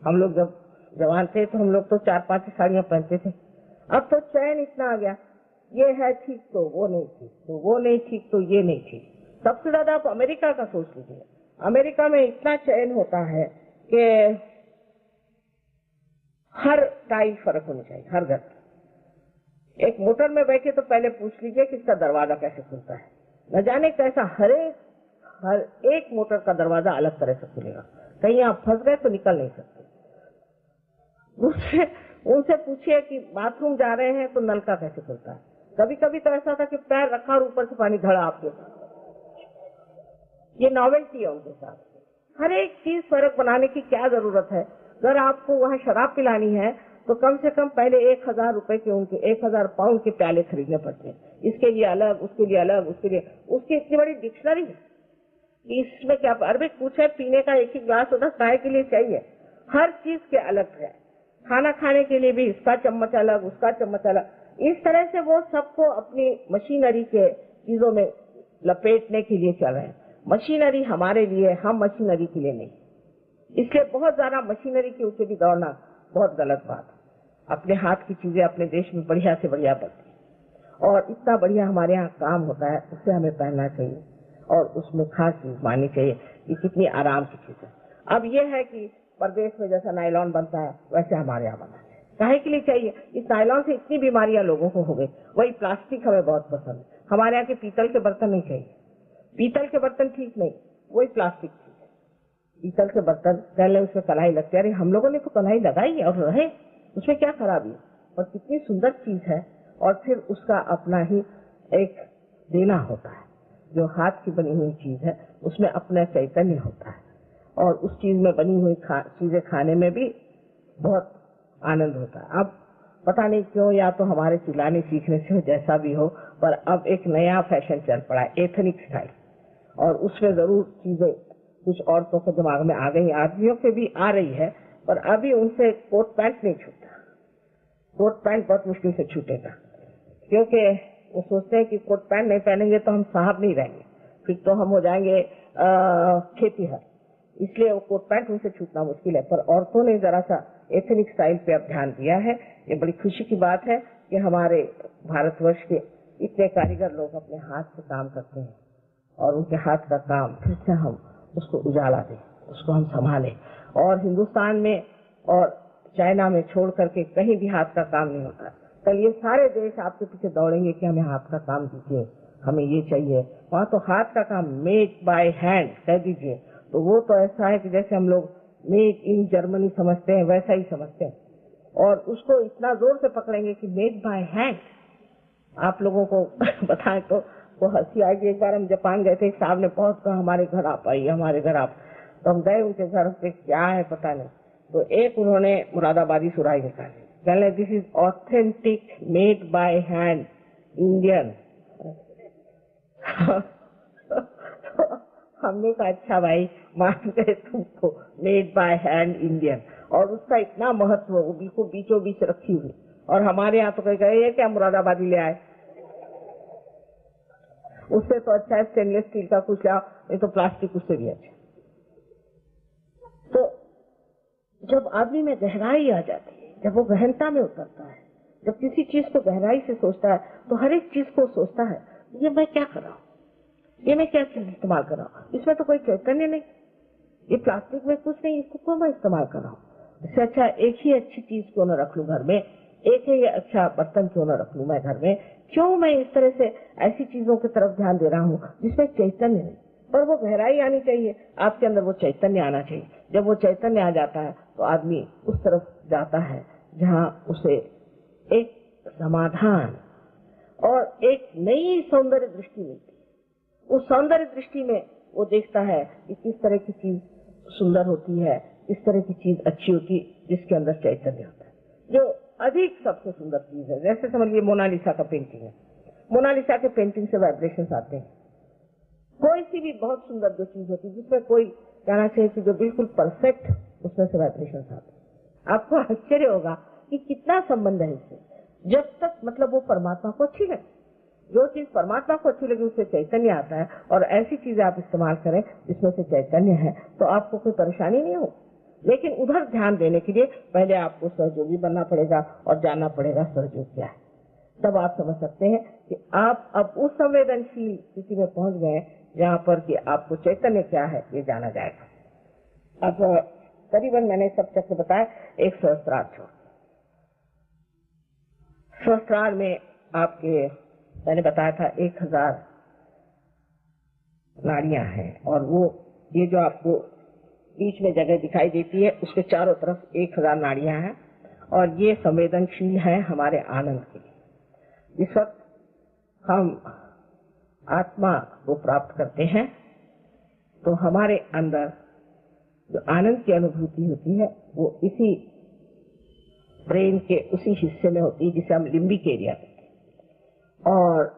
हम लोग जब जवान थे तो हम लोग तो 4-5 साड़ियां पहनते थे। अब तो चयन इतना आ गया, ये है ठीक तो वो नहीं ठीक, तो वो नहीं ठीक तो ये नहीं ठीक। सबसे ज्यादा आप अमेरिका का सोच लीजिए। अमेरिका में इतना चयन होता है कि हर टाइल फर्क होनी चाहिए, हर घर। एक मोटर में बैठे तो पहले पूछ लीजिए कि इसका दरवाजा कैसे खुलता है। न जाने कैसा हर एक मोटर का दरवाजा अलग तरह से खुलेगा। कहीं आप फंस गए तो निकल नहीं सकते। उनसे पूछिए कि बाथरूम जा रहे हैं तो नल का कैसे खुलता है। कभी कभी तो ऐसा था कि पैर रखा और ऊपर से पानी धड़ा आपके साथ। ये नॉवेल्टी है उनके साथ। हर एक चीज फर्क बनाने की क्या जरूरत है। अगर आपको वहाँ शराब पिलानी है तो कम से कम पहले 1000 रुपए के, उनके 1000 पाउंड के प्याले खरीदने पड़ते हैं। इसके लिए अलग, उसके लिए अलग, उसके लिए उसकी इतनी बड़ी डिक्शनरी है। इसमें क्या अरबिक पूछे, पीने का एक ही ग्लास होता, चाय के लिए चाहिए। हर चीज के अलग है। खाना खाने के लिए भी इसका चम्मच अलग, उसका चम्मच अलग। इस तरह से वो सबको अपनी मशीनरी के चीजों में लपेटने के लिए चल रहे हैं। मशीनरी हमारे लिए, हम मशीनरी के लिए नहीं। इसलिए बहुत ज्यादा मशीनरी के ऊपर भी दौड़ना बहुत गलत बात है। अपने हाथ की चीजें अपने देश में बढ़िया से बढ़िया बनती, और इतना बढ़िया हमारे यहाँ काम होता है, उससे हमें पहनना चाहिए और उसमें खास चीज माननी चाहिए कि कितनी आराम की चीज है। अब ये है कि प्रदेश में जैसा नायलॉन बनता है वैसे हमारे यहाँ बना है। काहे के लिए चाहिए? इस नायलॉन से इतनी बीमारियां लोगों को हो गई। वही प्लास्टिक हमें बहुत पसंद है। हमारे यहाँ के पीतल के बर्तन नहीं चाहिए। पीतल के बर्तन ठीक नहीं, वही प्लास्टिक ठीक है। पीतल के बर्तन पहले उसमें कढ़ाई लगती है। अरे हम लोगों ने तो कढ़ाई लगाई और रहे, उसमें क्या खराबी है? और कितनी सुंदर चीज है। और फिर उसका अपना ही एक देना होता है। जो हाथ की बनी हुई चीज है उसमें अपना चैतन्य होता है, और उस चीज में बनी हुई चीजें खाने में भी बहुत आनंद होता है। अब पता नहीं क्यों, या तो हमारे चिल्लाने सीखने से जैसा भी हो, पर अब एक नया फैशन चल पड़ा है, एथनिक स्टाइल। और उसमें जरूर चीजें कुछ औरतों के दिमाग में आ गई, आदमियों के भी आ रही है, पर अभी उनसे कोट पैंट नहीं छूटता। कोट पैंट बहुत मुश्किल से छूटेगा, क्योंकि वो सोचते हैं कि कोट पैंट नहीं पहनेंगे तो हम साहब नहीं रहेंगे, फिर तो हम हो जाएंगे खेतीहर। इसलिए वो कोट पैंट उनसे छूटना मुश्किल है। पर औरतों ने जरा सा एथनिक स्टाइल पे अब ध्यान दिया है। ये बड़ी खुशी की बात है कि हमारे भारतवर्ष के इतने कारीगर लोग अपने हाथ से काम करते हैं, और उनके हाथ का काम फिर से हम उसको उजाला दें, उसको हम संभालें। और हिंदुस्तान में और चाइना में छोड़ करके कहीं भी हाथ का काम नहीं होता। कल ये सारे देश आपके पीछे दौड़ेंगे कि हमें हाथ का काम दीजिए, हमें ये चाहिए। वहाँ तो हाथ का काम मेड बाय हैंड कह दीजिए तो वो तो ऐसा है कि जैसे हम लोग मेड इन जर्मनी समझते हैं वैसा ही समझते हैं, और उसको इतना जोर से पकड़ेंगे कि मेड बाय हैंड। आप लोगों को बताएं तो वो हंसी आएगी। एक बार हम जापान गए थे, एक साहब ने बहुत कहा हमारे घर आप आइए, हमारे घर आप। तो हम गए उनके घर पे, क्या है पता नहीं, तो एक उन्होंने मुरादाबादी सुराही निकाली, कहने this is authentic made by hand Indian. हमने कहा अच्छा भाई मान गए तुमको, मेड बाय हैंड इंडियन। और उसका इतना महत्व, वो बिल्कुल बीचों बीच रखी हुई। और हमारे यहाँ तो कह गए ये क्या मुरादाबादी ले आए, उससे तो अच्छा है स्टेनलेस स्टील का कुछ लाओ, नहीं तो प्लास्टिक उससे भी अच्छा। तो जब आदमी में गहराई आ जाती है, जब वो गहनता में उतरता है, जब किसी चीज को गहराई से सोचता है, तो हर एक चीज को सोचता है ये मैं क्या कर रहा हूँ, ये मैं क्या चीज इस्तेमाल कर रहा हूँ, इसमें तो कोई चैतन्य नहीं, ये प्लास्टिक में कुछ नहीं, इसको क्यों मैं इस्तेमाल कर रहा हूँ। इससे अच्छा एक ही अच्छी चीज क्यों न रख लूं घर में, एक ही अच्छा बर्तन क्यों न रख लूं मैं घर में। क्यों मैं इस तरह से ऐसी चीजों की तरफ ध्यान दे रहा हूँ जिसमें चैतन्य नहीं, पर वो गहराई आनी चाहिए, आपके अंदर वो चैतन्य आना चाहिए। जब वो चैतन्य आ जाता है तो आदमी उस तरफ जाता है जहाँ उसे एक समाधान और एक नई सौंदर्य दृष्टि मिलती है। उस सौंदर्य दृष्टि में वो देखता है कि किस तरह की चीज सुंदर होती है, किस तरह की चीज अच्छी होती है, जिसके अंदर चैतन्य होता है, जो अधिक सबसे सुंदर चीज है। जैसे समझिए मोनालिसा का पेंटिंग है, मोनालिसा के पेंटिंग से वाइब्रेशंस आते हैं। कोई सी भी बहुत सुंदर जो चीज होती है जिसमें कोई कहना चाहिए कि जो बिल्कुल परफेक्ट, उसमें से वाइब्रेशंस आते हैं। आपको आश्चर्य होगा कि कितना संबंध है इससे, जब तक मतलब वो परमात्मा को अच्छी लगे। जो चीज परमात्मा को अच्छी लगे उससे चैतन्य आता है, और ऐसी चीजें आप इस्तेमाल करें जिसमें से चैतन्य है, तो आपको कोई परेशानी नहीं हो। लेकिन उधर ध्यान देने के लिए पहले आपको सहयोगी बनना पड़ेगा और जानना पड़ेगा सहयोग क्या है। तब आप समझ सकते हैं कि आप अब उस संवेदनशील स्थिति में पहुंच गए जहाँ पर कि आपको चैतन्य क्या है ये जाना जाएगा। अब करीबन मैंने सब चक्र बताया, एक सहस्त्रार छोड़। सहस्त्रार में आपके मैंने बताया था 1000 नाड़ियां हैं, और वो ये जो आपको बीच में जगह दिखाई देती है उसके चारों तरफ 1000 नाड़ियां हैं, और ये संवेदनशील है हमारे आनंद के लिए। जिस वक्त हम आत्मा को प्राप्त करते हैं तो हमारे अंदर जो आनंद की अनुभूति होती है वो इसी ब्रेन के उसी हिस्से में होती है जिसे हम लिम्बिक एरिया कहते हैं। और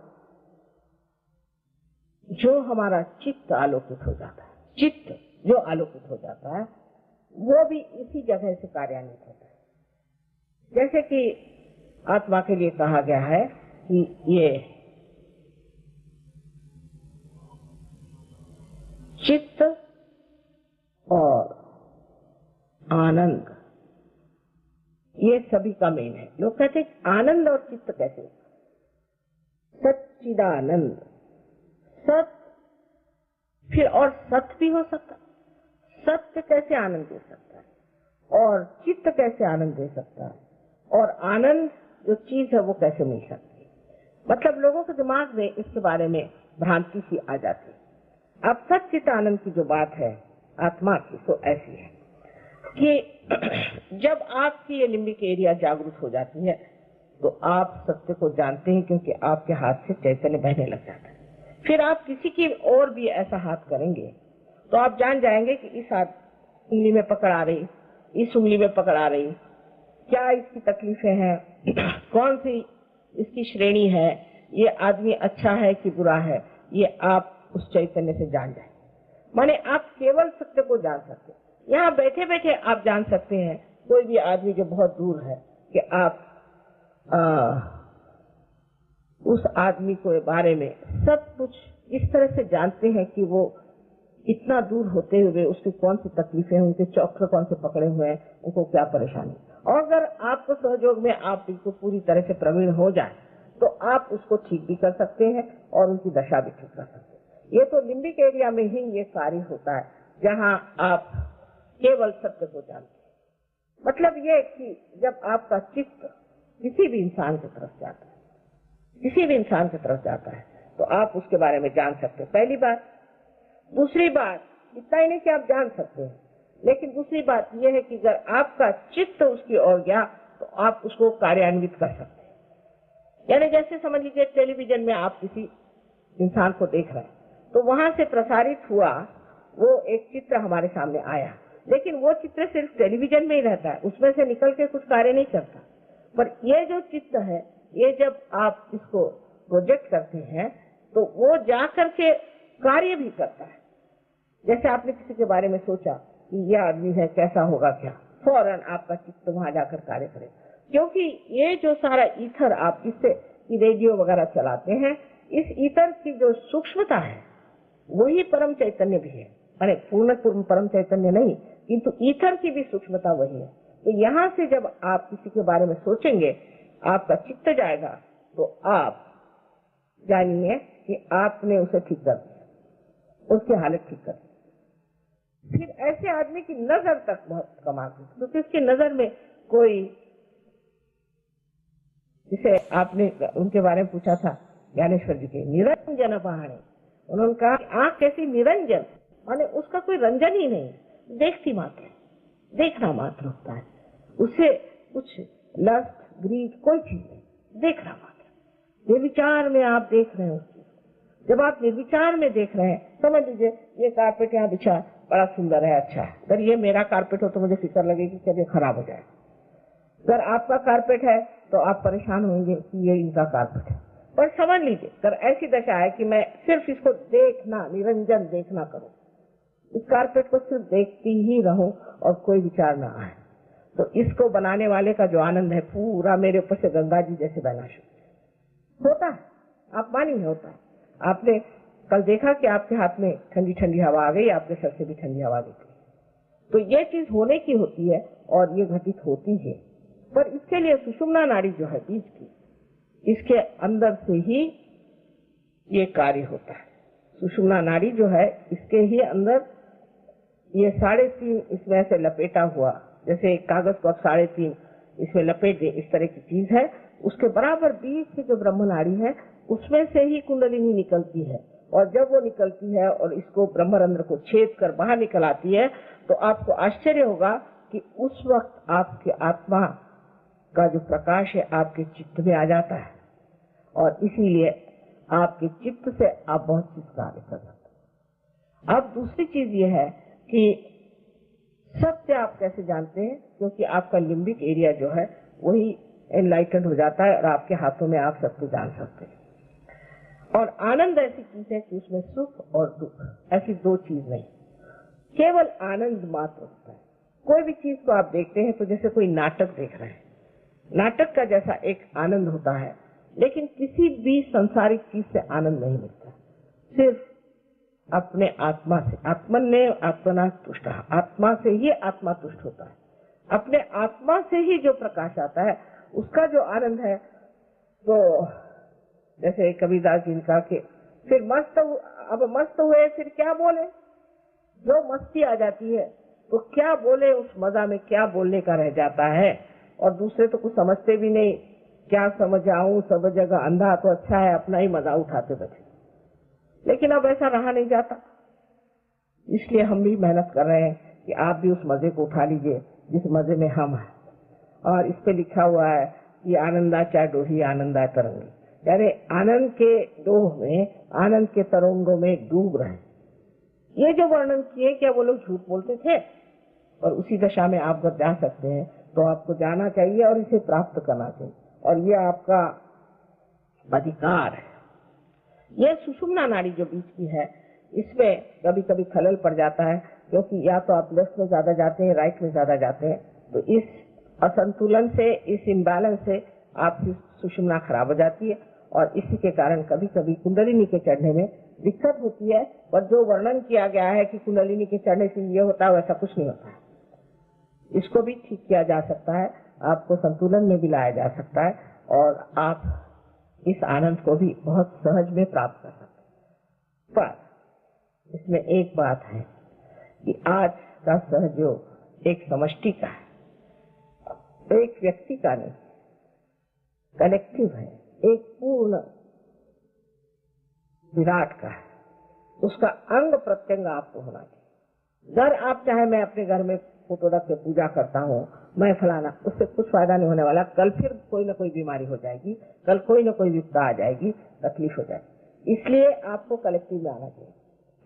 जो हमारा चित्त आलोकित हो जाता है, चित्त जो आलोकित हो जाता है वो भी इसी जगह से कार्यान्वित होता है। जैसे कि आत्मा के लिए कहा गया है कि ये चित्त और आनंद ये सभी का मेन है। लोग कहते हैं आनंद और चित्त कैसे, सच्चिदानंद, सत फिर और सत भी हो सकता है। सत्य कैसे आनंद दे सकता है और चित्त कैसे आनंद दे सकता है, और आनंद जो चीज है वो कैसे मिल सकती है। मतलब लोगों के दिमाग में इसके बारे में भ्रांति सी आ जाती है। अब सच्चित आनंद की जो बात है आत्मा की तो ऐसी है कि जब आपकी ये लिम्बिक एरिया जागरूक हो जाती है तो आप सत्य को जानते हैं, क्योंकि आपके हाथ से चैतन्य बहने लग जाता है। फिर आप किसी की और भी ऐसा हाथ करेंगे तो आप जान जाएंगे कि इस हाथ उंगली में पकड़ आ रही, इस उंगली में पकड़ आ रही, क्या इसकी तकलीफें हैं, कौन सी इसकी श्रेणी है, ये आदमी अच्छा है कि बुरा है, ये आप उस चैतन्य से जान जाए। माने आप केवल सत्य को जान सकते हैं। यहाँ बैठे बैठे आप जान सकते हैं कोई भी आदमी जो बहुत दूर है कि आप उस आदमी के बारे में सब कुछ इस तरह से जानते हैं कि वो इतना दूर होते हुए उसकी कौन सी तकलीफें हैं, उनके चक्र कौन से पकड़े हुए हैं, उनको क्या परेशानी। और अगर आपको सहयोग में आप बिल्कुल पूरी तरह से प्रवीण हो जाए तो आप उसको ठीक भी कर सकते हैं और उनकी दशा भी ठीक कर सकते हैं। ये तो लिम्बिक एरिया में ही ये कार्य होता है जहाँ आप केवल सत्य को जानते हैं। मतलब ये कि जब आपका चित्त किसी भी इंसान की तरफ जाता है, किसी भी इंसान की तरफ जाता है तो आप उसके बारे में जान सकते हैं, पहली बात। दूसरी बात, इतना ही नहीं कि आप जान सकते हैं, लेकिन दूसरी बात यह है कि अगर आपका चित्त उसकी ओर गया तो आप उसको कार्यान्वित कर सकते हैं। यानी जैसे समझ लीजिए टेलीविजन में आप किसी इंसान को देख रहे हैं तो वहां से प्रसारित हुआ वो एक चित्र हमारे सामने आया, लेकिन वो चित्र सिर्फ टेलीविजन में ही रहता है, उसमें से निकल के कुछ कार्य नहीं करता। पर ये जो चित्र है, ये जब आप इसको प्रोजेक्ट करते हैं तो वो जा करके कार्य भी करता है। जैसे आपने किसी के बारे में सोचा कि यह आदमी है, कैसा होगा क्या, फौरन आपका चित्त वहां जाकर कार्य करे, क्योंकि ये जो सारा ईथर आप जिससे रेडियो वगैरह चलाते हैं, इस ईथर की जो सूक्ष्मता है वही परम चैतन्य भी है। अरे पूर्ण परम चैतन्य नहीं, किंतु ईथर की भी सूक्ष्मता वही है। तो यहाँ से जब आप किसी के बारे में सोचेंगे, आपका चित्त जाएगा तो आप जानिए कि आपने उसे ठीक कर दिया, उसकी हालत ठीक कर दी। फिर ऐसे आदमी की नजर तक बहुत कमाल की, क्योंकि उसकी नजर में कोई, जिसे आपने उनके बारे में पूछा था ज्ञानेश्वर जी के, निरंजन पहाड़े, उन्होंने कहा आंख कैसी निरंजन, माने उसका कोई रंजन ही नहीं, देखती मात्र, देखना मात्र होता है, उससे कुछ लस्ट ग्रीड कोई चीज नहीं, देखना मात्र। निर्विचार में आप देख रहे हैं उस चीज को। जब आप निर्विचार में देख रहे हैं, समझ लीजिए ये कारपेट यहाँ बिछा बड़ा सुंदर है, अच्छा है, अगर ये मेरा कारपेट हो तो मुझे फिक्र लगेगी कि ये खराब हो जाए। अगर आपका कारपेट है तो आप परेशान होंगे कि ये इनका कारपेट है। पर समझ लीजिए अगर ऐसी दशा है कि मैं सिर्फ इसको देखना, निरंजन देखना करूं, इस कारपेट को सिर्फ देखती ही रहूं और कोई विचार ना आए, तो इसको बनाने वाले का जो आनंद है पूरा मेरे ऊपर से गंगा जी जैसे बहना शुरू होता है। आप मानिए होता है। आपने कल देखा कि आपके हाथ में ठंडी ठंडी हवा आ गई, आपके सर से भी ठंडी हवा निकली। तो ये चीज होने की होती है और ये घटित होती है। पर इसके लिए सुषुम्ना नाड़ी जो है बीज की, इसके अंदर से ही ये कार्य होता है। सुषुम्ना नाड़ी जो है इसके ही अंदर ये 3.5 इसमें से लपेटा हुआ, जैसे एक कागज को आप 3.5 इसमें लपेट दे, इस तरह की चीज है। उसके बराबर बीच से जो ब्रह्म नाड़ी है उसमें से ही कुंडलिनी निकलती है, और जब वो निकलती है और इसको ब्रह्मरंध्र को छेद कर बाहर निकल आती है तो आपको आश्चर्य होगा कि उस वक्त आपकी आत्मा का जो प्रकाश है आपके चित्त में आ जाता है, और इसीलिए आपके चित्त से आप बहुत चीज कार्य कर सकते हैं। अब दूसरी चीज ये है कि सत्य आप कैसे जानते हैं, क्योंकि आपका लिम्बिक एरिया जो है वही एनलाइटेंड हो जाता है और आपके हाथों में आप सत्य जान सकते हैं। और आनंद ऐसी चीज है कि उसमें सुख और दुख ऐसी दो चीज नहीं, केवल आनंद मात्र होता है। कोई भी चीज को आप देखते हैं तो जैसे कोई नाटक देख रहे हैं, नाटक का जैसा एक आनंद होता है, लेकिन किसी भी संसारिक चीज से आनंद नहीं मिलता, सिर्फ अपने आत्मा से। आत्मन ने आत्मना तुष्ट, आत्मा से ही आत्मा तुष्ट होता है। अपने आत्मा से ही जो प्रकाश आता है उसका जो आनंद है, तो जैसे कबीरदास जी ने कहा कि फिर अब मस्त हुए फिर क्या बोले। जो मस्ती आ जाती है तो क्या बोले, उस मजा में क्या बोलने का रह जाता है। और दूसरे तो कुछ समझते भी नहीं, क्या समझ आऊं, सब जगह अंधा तो अच्छा है, अपना ही मजा उठाते बचे। लेकिन अब ऐसा रहा नहीं जाता, इसलिए हम भी मेहनत कर रहे हैं कि आप भी उस मजे को उठा लीजिए जिस मजे में हम हैं। और इस पे लिखा हुआ है कि आनंदा चाहे डोही आनंदा तरंगी, यानी आनंद के डोह में, आनंद के तरंगों में डूब रहे। ये जो वर्णन किए, क्या वो लोग झूठ बोलते थे? और उसी दशा में आप अगर जा सकते हैं तो आपको जाना चाहिए और इसे प्राप्त करना चाहिए, और ये आपका अधिकार है। ये सुषुम्ना नाड़ी जो बीच की है, इसमें कभी कभी खलल पड़ जाता है, क्योंकि या तो आप लेफ्ट में ज्यादा जाते हैं, राइट में ज्यादा जाते हैं, तो इस असंतुलन से, इस इम्बैलेंस से आपकी सुषुम्ना खराब हो जाती है, और इसी के कारण कभी कभी कुंडलिनी के चढ़ने में दिक्कत होती है। पर जो वर्णन किया गया है कि कुंडलिनी के चढ़ने से ये होता है, वैसा कुछ नहीं होता है। इसको भी ठीक किया जा सकता है, आपको संतुलन में भी लाया जा सकता है, और आप इस आनंद को भी बहुत सहज में प्राप्त कर सकते हैं। पर इसमें एक बात है कि आज का सहयोग एक समष्टि का है, एक व्यक्ति का नहीं, कलेक्टिव है, एक पूर्ण विराट का है। उसका अंग प्रत्यंग आपको होना चाहिए। घर आप चाहे मैं अपने घर में फोटो रख के पूजा करता हूँ, मैं फलाना, उससे कुछ फायदा नहीं होने वाला। कल फिर कोई ना कोई बीमारी हो जाएगी, कल कोई ना कोई विपदा आ जाएगी, तकलीफ हो जाएगी। इसलिए आपको कलेक्टिव में आना चाहिए।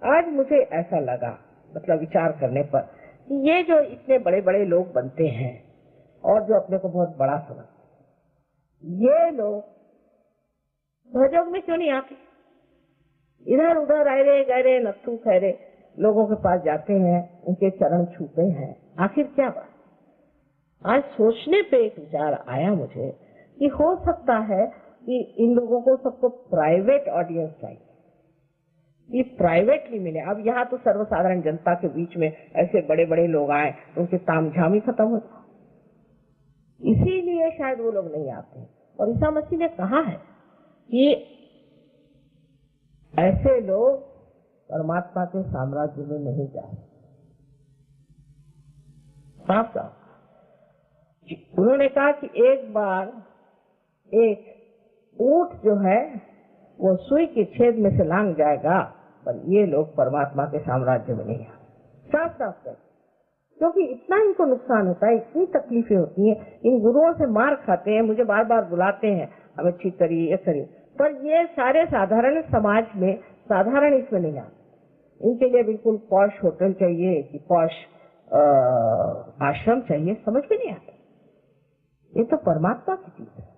आज मुझे ऐसा लगा, मतलब विचार करने पर, कि ये जो इतने बड़े बड़े लोग बनते हैं और जो अपने को बहुत बड़ा समझते हैं, ये लोग सहयोग में क्यों नहीं आते? इधर उधर अरे गहरे नत्थू खैरे लोगों के पास जाते हैं, उनके चरण छूते हैं, आखिर क्या बात? आज सोचने पे एक विचार आया मुझे कि हो सकता है कि इन लोगों को सबको प्राइवेट ऑडियंस चाहिए, ये प्राइवेटली मिले। अब यहाँ तो सर्वसाधारण जनता के बीच में ऐसे बड़े बड़े लोग आए, उनके तामझाम ही खत्म हो जाए, इसीलिए शायद वो लोग नहीं आते। और ईसा मसीह ने कहा है कि ऐसे लोग परमात्मा के साम्राज्य में नहीं जाए। साफ साफ उन्होंने कहा कि एक बार एक ऊंट जो है वो सुई के छेद में से लांग जाएगा, पर ये लोग परमात्मा के साम्राज्य में नहीं आए। साफ साफ कर, क्योंकि इतना इनको नुकसान होता है, इतनी तकलीफें होती हैं, इन गुरुओं से मार खाते हैं, मुझे बार बार बुलाते हैं, हमें ठीक करिए, ये करिए, पर ये सारे साधारण समाज में साधारण इसमें नहीं आते। इनके लिए बिल्कुल पॉश होटल चाहिए कि पॉश आश्रम चाहिए, समझ में नहीं आता। ये तो परमात्मा की चीज है।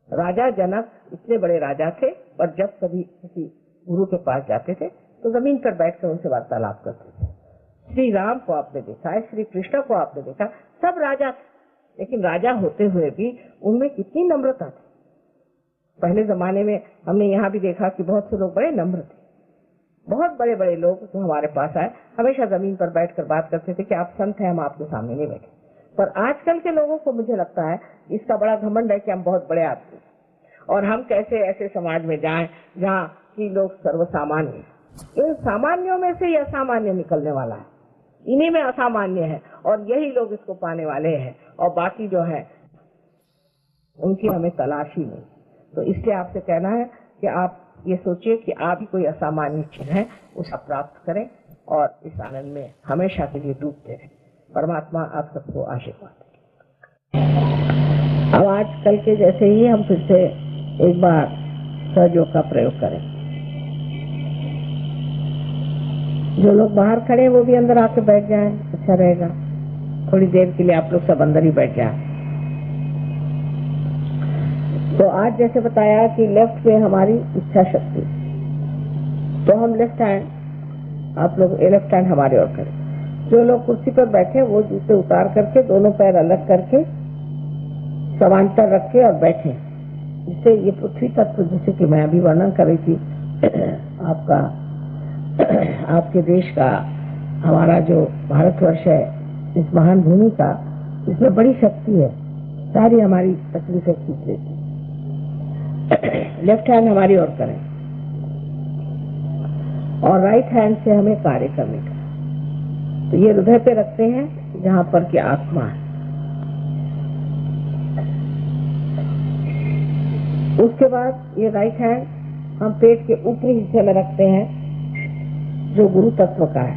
राजा जनक इतने बड़े राजा थे, पर जब कभी किसी गुरु के पास जाते थे तो जमीन पर बैठकर उनसे वार्तालाप करते थे। श्री राम को आपने देखा है, श्री कृष्ण को आपने देखा, सब राजा थे, लेकिन राजा होते हुए भी उनमें कितनी नम्रता थी। पहले जमाने में हमने यहाँ भी देखा कि बहुत से लोग बड़े नम्र थे। बहुत बड़े बड़े लोग जो हमारे पास आए हमेशा जमीन पर बैठकर बात करते थे कि आप संत हैं, हम आपके सामने नहीं बैठे। पर आजकल के लोगों को मुझे लगता है इसका बड़ा घमंड है कि हम बहुत बड़े आदमी और हम कैसे ऐसे समाज में जाएं जहाँ की लोग सर्वसामान्य। इन सामान्यों में से ये असामान्य निकलने वाला है, इन्हीं में असामान्य है और यही लोग इसको पाने वाले हैं, और बाकी जो है उनकी हमें तलाश ही नहीं। तो इसलिए आपसे कहना है कि आप ये सोचिए कि आप ही कोई असामान्य चीज है, उसे प्राप्त करें और इस आनंद में हमेशा के लिए डूबते रहें। परमात्मा आप सबको आशीर्वाद दें। अब आज कल के जैसे ही हम फिर से एक बार सहयोग का प्रयोग करें। जो लोग बाहर खड़े हैं वो भी अंदर आके बैठ जाएं, अच्छा रहेगा। थोड़ी देर के लिए आप लोग सब अंदर ही बैठ जाएं। तो आज जैसे बताया कि लेफ्ट में हमारी इच्छा शक्ति, तो हम लेफ्ट हैंड, आप लोग लेफ्ट हैंड हमारे ओर करें। जो लोग कुर्सी पर बैठे वो जूते उतार करके दोनों पैर अलग करके समांतर रखे और बैठे, जिससे ये पृथ्वी तत्व जैसे कि मैं अभी वर्णन कर रही थी आपका आपके देश का, हमारा जो भारतवर्ष है, इस महान भूमि का, इसमें बड़ी शक्ति है, सारी हमारी तकलीफें खींच लेती। लेफ्ट हैंड हमारी ओर करें और राइट हैंड से हमें कार्य करने का। तो ये हृदय पे रखते हैं जहां पर कि आत्मा है। उसके बाद ये राइट हैंड हम पेट के ऊपरी हिस्से में रखते हैं जो गुरु तत्व का है,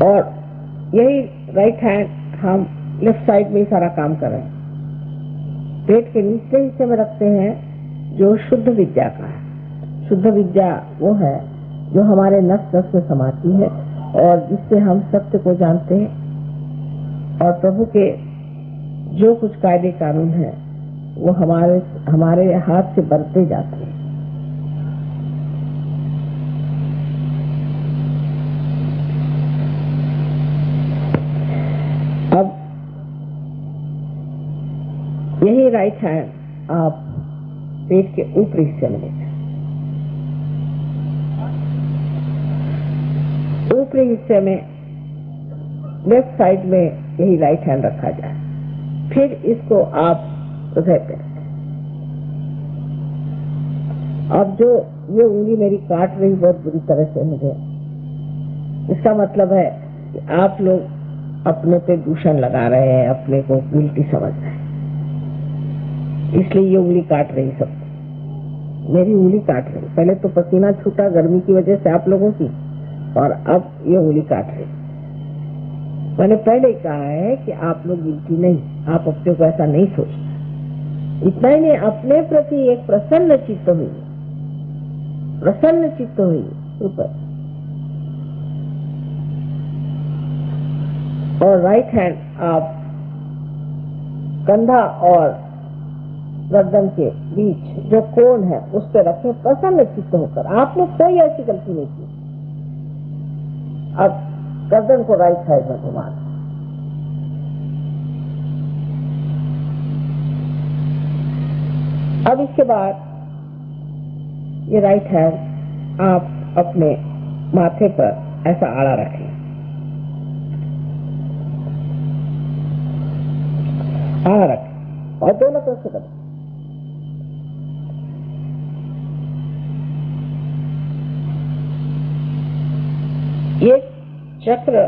और यही राइट हैंड हम लेफ्ट साइड में ही सारा काम कर रहे हैं। पेट के निचले हिस्से में रखते हैं जो शुद्ध विद्या का है। शुद्ध विद्या वो है जो हमारे नस नस में समाती है और जिससे हम सत्य को जानते हैं, और प्रभु के जो कुछ कायदे कानून है वो हमारे हाथ से बरते जाते हैं। अब यही राइट हैंड आप पेट के ऊपरी हिस्से में लेते हैं। ऊपरी हिस्से में लेफ्ट साइड में यही राइट हैंड रखा जाए। फिर इसको आप हृदय पे रखें। अब जो ये उंगली मेरी काट रही बहुत बुरी तरह से मुझे, इसका मतलब है कि आप लोग अपने पे दूषण लगा रहे हैं, अपने को गिल्टी समझ रहे हैं, इसलिए ये उंगली काट रही। सब मेरी उंगली काट रही। पहले तो पसीना छूटा गर्मी की वजह से आप लोगों की, और अब ये उंगली काट रही। मैंने पहले ही कहा है कि आप लोग गिल्टी नहीं, आप अपने को ऐसा नहीं सोचते। इतना ही नहीं, अपने प्रति एक प्रसन्न चित्त हुई, प्रसन्न चित्त हुई ऊपर। और राइट हैंड आप कंधा और गर्दन के बीच जो कोण है उस पर रखें, प्रसन्न चित्त होकर। आपने कोई ऐसी गलती नहीं की। अब गर्दन को राइट साइड में घुमा। अब इसके बाद ये राइट हैंड आप अपने माथे पर ऐसा आड़ा रखें, आड़ा रखें और दोनों तरफ से करें। ये चक्र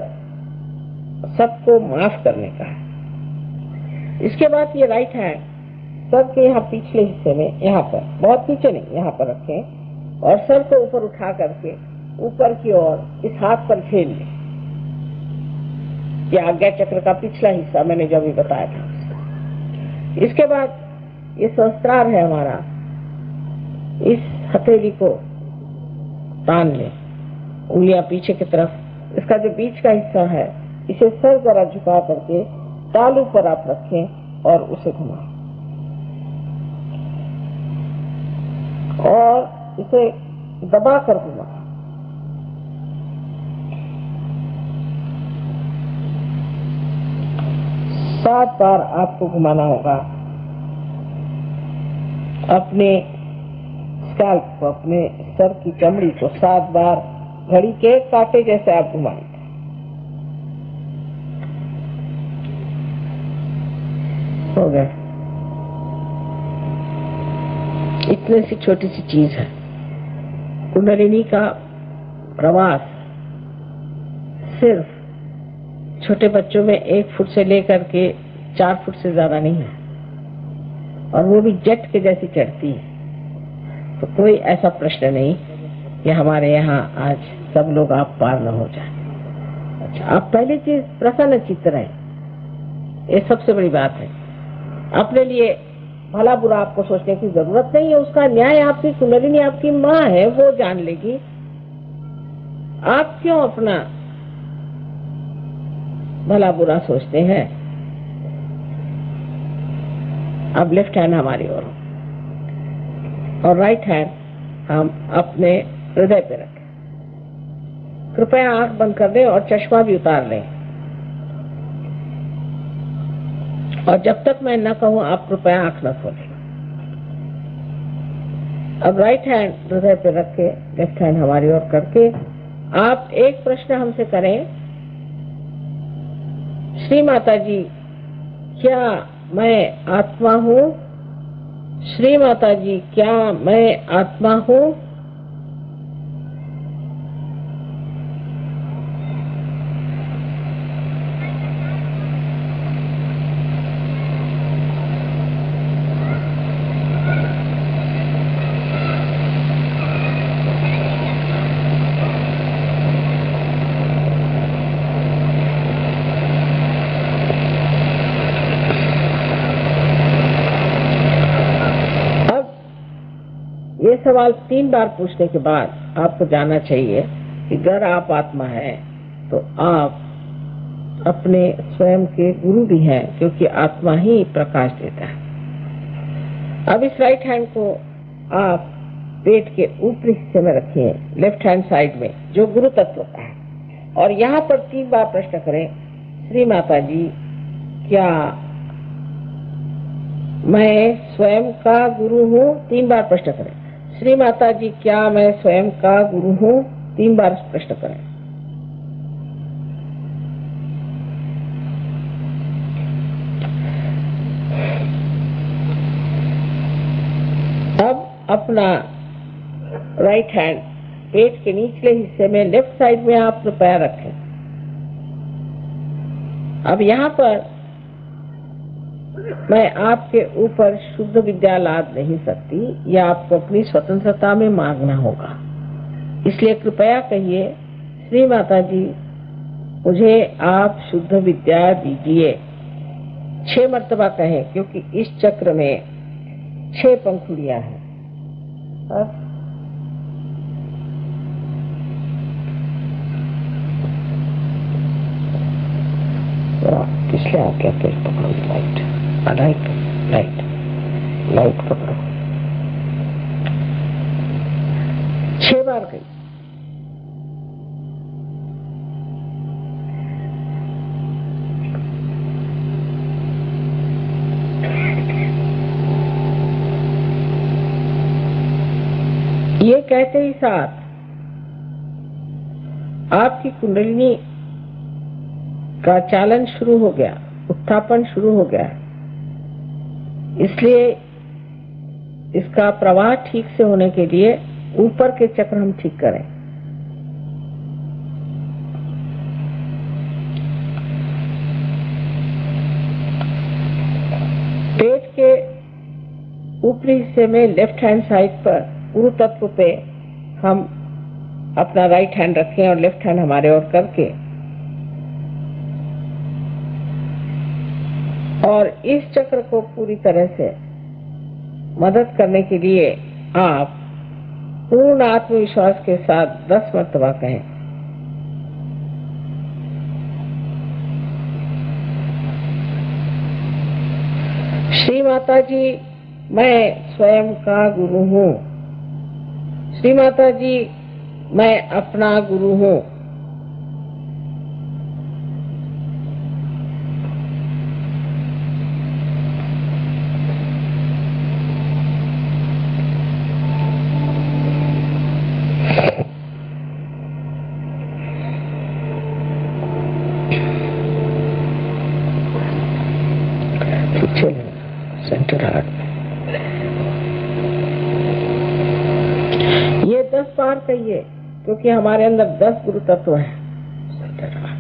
सबको माफ करने का है। इसके बाद ये राइट हैंड सबके यहाँ पिछले हिस्से में, यहाँ पर, बहुत पीछे नहीं, यहाँ पर रखें और सर को ऊपर उठा करके ऊपर की ओर इस हाथ पर फेर लें। ये आज्ञा चक्र का पिछला हिस्सा मैंने जब भी बताया था। इसके बाद ये सहस्त्रार है हमारा, इस हथेली को तान लें, उंगलियां पीछे की तरफ। इसका जो बीच का हिस्सा है इसे सर जरा झुका करके तालू पर आप रखें और उसे घुमाएं और इसे दबा कर घुमाएं। 7 बार आपको घुमाना होगा अपने स्कैल्प को, अपने सर की चमड़ी को 7 बार घड़ी के कांटे जैसे आप घुमाएंगे। हो गया। इतनी सी छोटी सी चीज है। कुंडलिनी का प्रवास सिर्फ छोटे बच्चों में 1 फुट से लेकर के 4 फुट से ज्यादा नहीं है, और वो भी जेट के जैसी चढ़ती है। तो कोई ऐसा प्रश्न नहीं कि हमारे यहाँ आज सब लोग आप पार न हो जाए। अच्छा, आप पहली चीज प्रसन्न चित्त रहें, ये सबसे बड़ी बात है। अपने लिए भला बुरा आपको सोचने की जरूरत नहीं है, उसका न्याय आपकी कुंडलिनी आपकी माँ है, वो जान लेगी। आप क्यों अपना भला बुरा सोचते हैं? अब लेफ्ट हैंड हमारी ओर और राइट हैंड हम अपने हृदय पे रखें। कृपया आंख बंद कर दें और चश्मा भी उतार लें, और जब तक मैं न कहूं आप कृपया आंख न खोलें। अब राइट हैंड हृदय पे रख के लेफ्ट हैंड हमारी ओर करके आप एक प्रश्न हमसे करें, श्री माता जी क्या मैं आत्मा हूँ? श्री माता जी क्या मैं आत्मा हूँ? ये सवाल 3 बार पूछने के बाद आपको जानना चाहिए कि अगर आप आत्मा हैं तो आप अपने स्वयं के गुरु भी हैं, क्योंकि आत्मा ही प्रकाश देता है। अब इस राइट हैंड को आप पेट के ऊपरी हिस्से में रखिए, लेफ्ट हैंड साइड में, जो गुरु तत्व का है, और यहाँ पर 3 बार प्रश्न करें, श्री माता जी क्या मैं स्वयं का गुरु हूँ? 3 बार प्रश्न करें। श्री माता जी क्या मैं स्वयं का गुरु हूँ? 3 बार प्रश्न करें। अब अपना राइट हैंड पेट के निचले हिस्से में लेफ्ट साइड में आप रुपया रखें। अब यहाँ पर मैं आपके ऊपर शुद्ध विद्या लाद नहीं सकती, यह आपको अपनी स्वतंत्रता में मांगना होगा। इसलिए कृपया कहिए, श्री माता जी मुझे आप शुद्ध विद्या दीजिए। 6 मर्तबा कहें, क्योंकि इस चक्र में 6 पंखुड़ियां हैं। इसलिए आप क्या पेट पकड़ो, लाइट लाइट लाइट लाइट पकड़ो। 6 बार गई। ये कहते ही साथ आपकी कुंडलिनी का चालन शुरू हो गया, उत्थापन शुरू हो गया। इसलिए इसका प्रवाह ठीक से होने के लिए ऊपर के चक्र हम ठीक करें। पेट के ऊपरी हिस्से में लेफ्ट हैंड साइड पर गुरु तत्व पे हम अपना राइट हैंड रखें और लेफ्ट हैंड हमारे ओर करके, और इस चक्र को पूरी तरह से मदद करने के लिए आप पूर्ण आत्मविश्वास के साथ 10 मर्तबा कहें, श्री माता जी मैं स्वयं का गुरु हूँ। श्री माता जी मैं अपना गुरु हूँ। बार कहिए, क्योंकि हमारे अंदर 10 गुरु तत्व हैं। सेंटर हार्ट,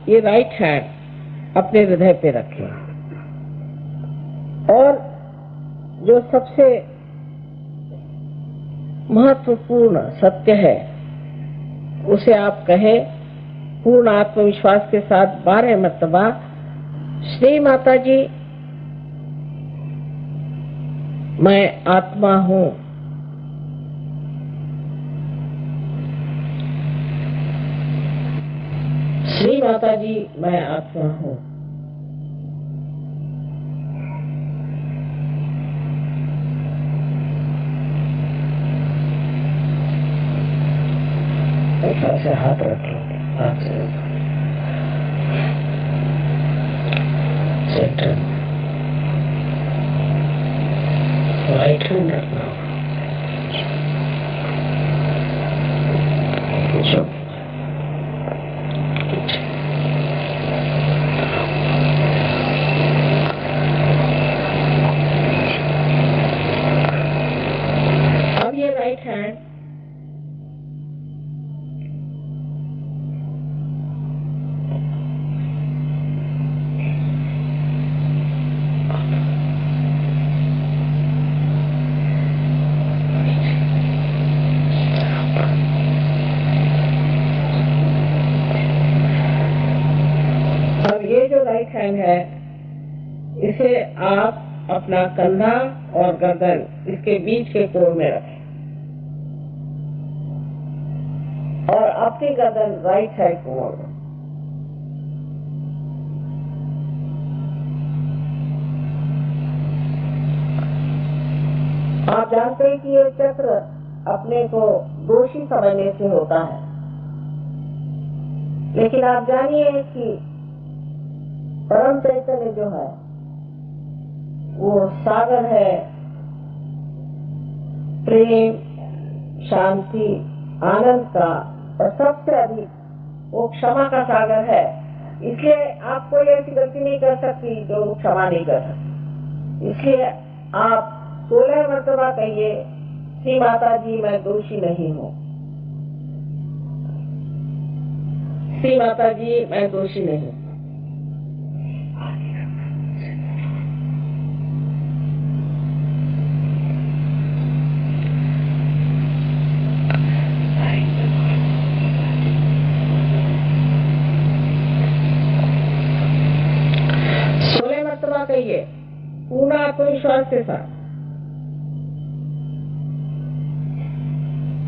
ये राइट हैंड अपने हृदय पे रखें और जो सबसे महत्वपूर्ण सत्य है उसे आप कहें पूर्ण आत्मविश्वास के साथ 12 मर्तबा, श्री माता जी मैं आत्मा हूँ। श्री माता जी मैं आत्मा हूँ। ऐसे हाथ रखो, हाथ से सेंटर, राइट हैंड रखना। अब ये राइट हैंड राइट हैंड है, इसे आप अपना कंधा और गर्दन इसके बीच के कोण में रखें और अपनी गर्दन राइट साइड को मोड़ दें। आप जानते हैं कि ये चक्र अपने को दोषी समझने से होता है, लेकिन आप जानिए कि परम चैतन्य जो है वो सागर है, प्रेम, शांति, आनंद का, और सबसे अधिक वो क्षमा का सागर है। इसलिए आप कोई ऐसी गलती नहीं कर सकती जो क्षमा नहीं कर सकती। इसलिए आप 16 मर्तबा कहिए, श्री माता जी मैं दोषी नहीं हूँ। श्री माता जी मैं दोषी नहीं हूँ। कहिए पूर्ण आत्मविश्वास के साथ।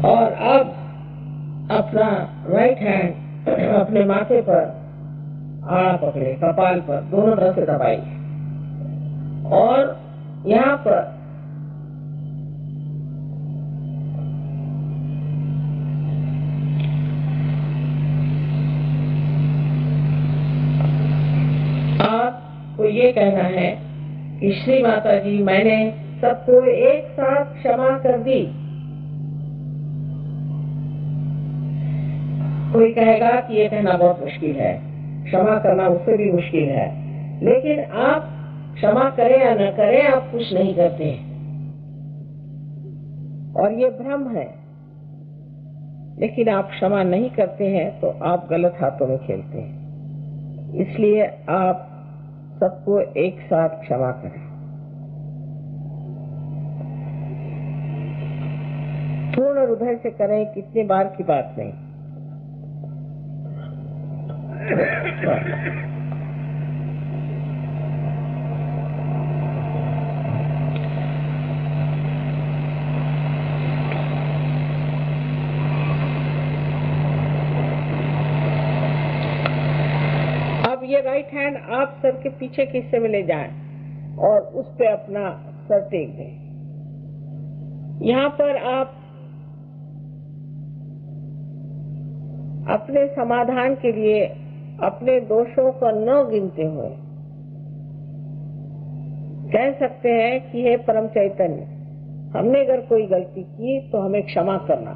और अब अपना राइट हैंड अपने माथे पर आड़ा पकड़े, कपाल पर दोनों तरफ से दबाइए और यहाँ पर आपको ये कहना है कि श्री माता जी मैंने सबको एक साथ क्षमा कर दी। कोई कहेगा कि ये कहना बहुत मुश्किल है, क्षमा करना उससे भी मुश्किल है, लेकिन आप क्षमा करें या न करें आप कुछ नहीं करते और ये भ्रम है। लेकिन आप क्षमा नहीं करते हैं तो आप गलत हाथों में खेलते हैं। इसलिए आप सबको एक साथ क्षमा करें। पूर्ण हृदय से करें, कितने बार की बात नहीं। अब ये राइट हैंड आप सर के पीछे के हिस्से में ले जाएं और उस पे अपना सर टेक दें। यहाँ पर आप अपने समाधान के लिए अपने दोषों को न गिनते हुए कह सकते हैं कि हे परम चैतन्य, हमने अगर कोई गलती की तो हमें क्षमा करना।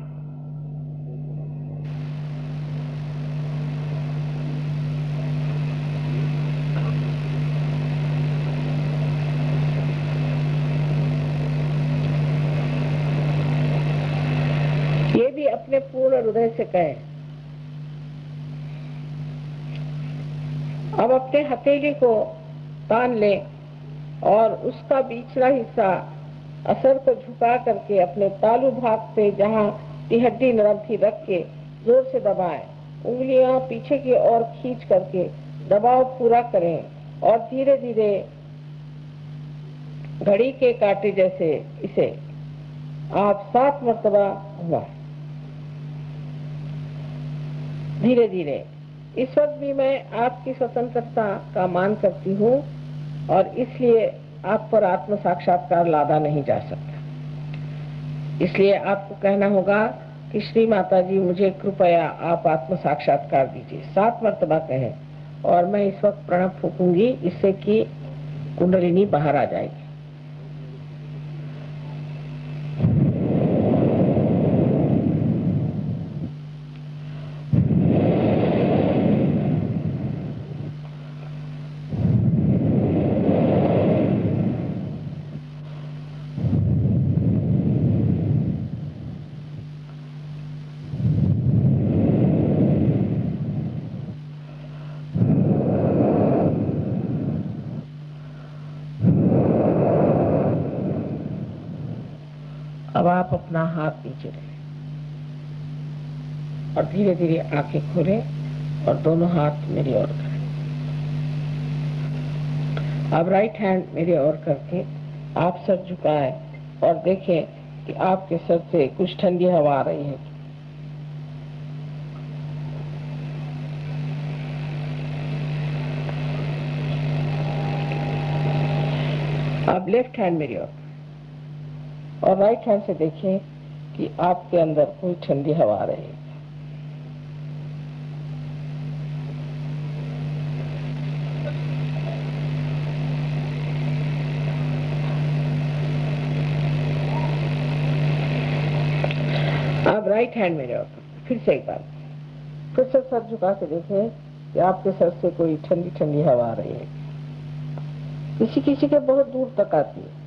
ये भी अपने पूर्ण हृदय से कहें। अब अपने हथेली को तान ले और उसका पिछला हिस्सा असर को झुका करके अपने तालू भाग पे जहाँ हड्डी नरम थी रख के जोर से दबाएं। उंगलियां पीछे की ओर खींच करके दबाव पूरा करें और धीरे धीरे घड़ी के कांटे जैसे इसे आप 7 मरतबा हुआ। धीरे धीरे। इस वक्त भी मैं आपकी स्वतंत्रता का मान करती हूँ और इसलिए आप पर आत्म साक्षात्कार लादा नहीं जा सकता। इसलिए आपको कहना होगा कि श्री माता जी, मुझे कृपया आप आत्म साक्षात्कार दीजिए। 7 मरतबा कहें और मैं इस वक्त प्रणव फूकूंगी, इससे कि कुंडलिनी बाहर आ जाएगी। अब आप अपना हाथ नीचे लें और धीरे धीरे आंखें खोलें और दोनों हाथ मेरी ओर करें। अब राइट हैंड मेरी ओर करके आप सर झुकाएं और देखें कि आपके सर से कुछ ठंडी हवा आ रही है। अब लेफ्ट हैंड मेरी ओर और राइट हैंड से देखें कि आपके अंदर कोई ठंडी हवा आ रही है। अब राइट हैंड मेरे ओर फिर से एक बार फिर से सर झुका के देखें कि आपके सर से कोई ठंडी ठंडी हवा आ रही है। किसी किसी के बहुत दूर तक आती है।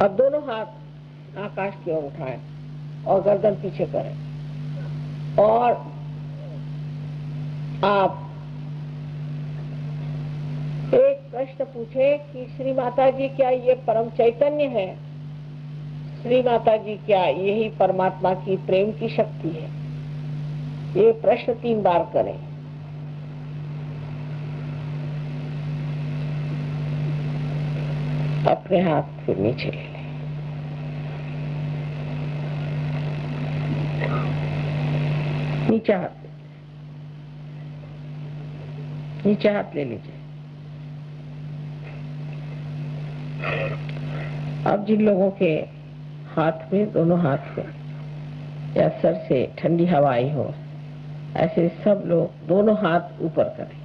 अब दोनों हाथ आकाश की ओर उठाएं और गर्दन पीछे करें और आप एक प्रश्न पूछे कि श्री माता जी, क्या ये परम चैतन्य है? श्री माता जी, क्या यही परमात्मा की प्रेम की शक्ति है? ये प्रश्न 3 बार करें। अपने हाथ फिर नीचे ले लें। नीचे हाथ ले लीजिए। अब जिन लोगों के हाथ में, दोनों हाथ में या सर से ठंडी हवा आई हो, ऐसे सब लोग दोनों हाथ ऊपर करें।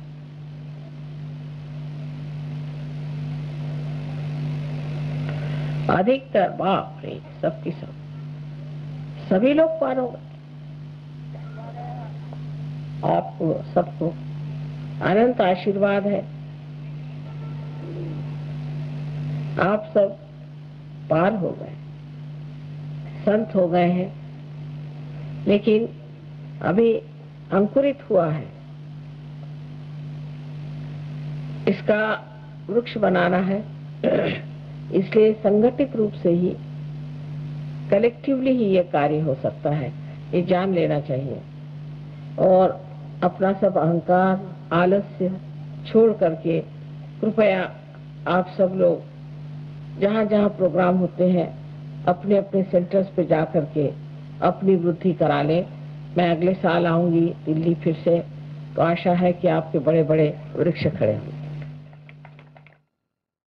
अधिकतर बाप रे सबकी सब सभी लोग पार हो गए। आपको सबको अनंत आशीर्वाद है। आप सब पार हो गए, संत हो गए हैं, लेकिन अभी अंकुरित हुआ है। इसका वृक्ष बनाना है, इसलिए संगठित रूप से ही, कलेक्टिवली ही ये कार्य हो सकता है। ये जान लेना चाहिए और अपना सब अहंकार, आलस्य छोड़ करके कृपया आप सब लोग जहाँ जहाँ प्रोग्राम होते हैं अपने अपने सेंटर्स पे जा करके अपनी वृद्धि करा लें। मैं अगले साल आऊंगी दिल्ली फिर से, तो आशा है कि आपके बड़े बड़े वृक्ष खड़े होंगे।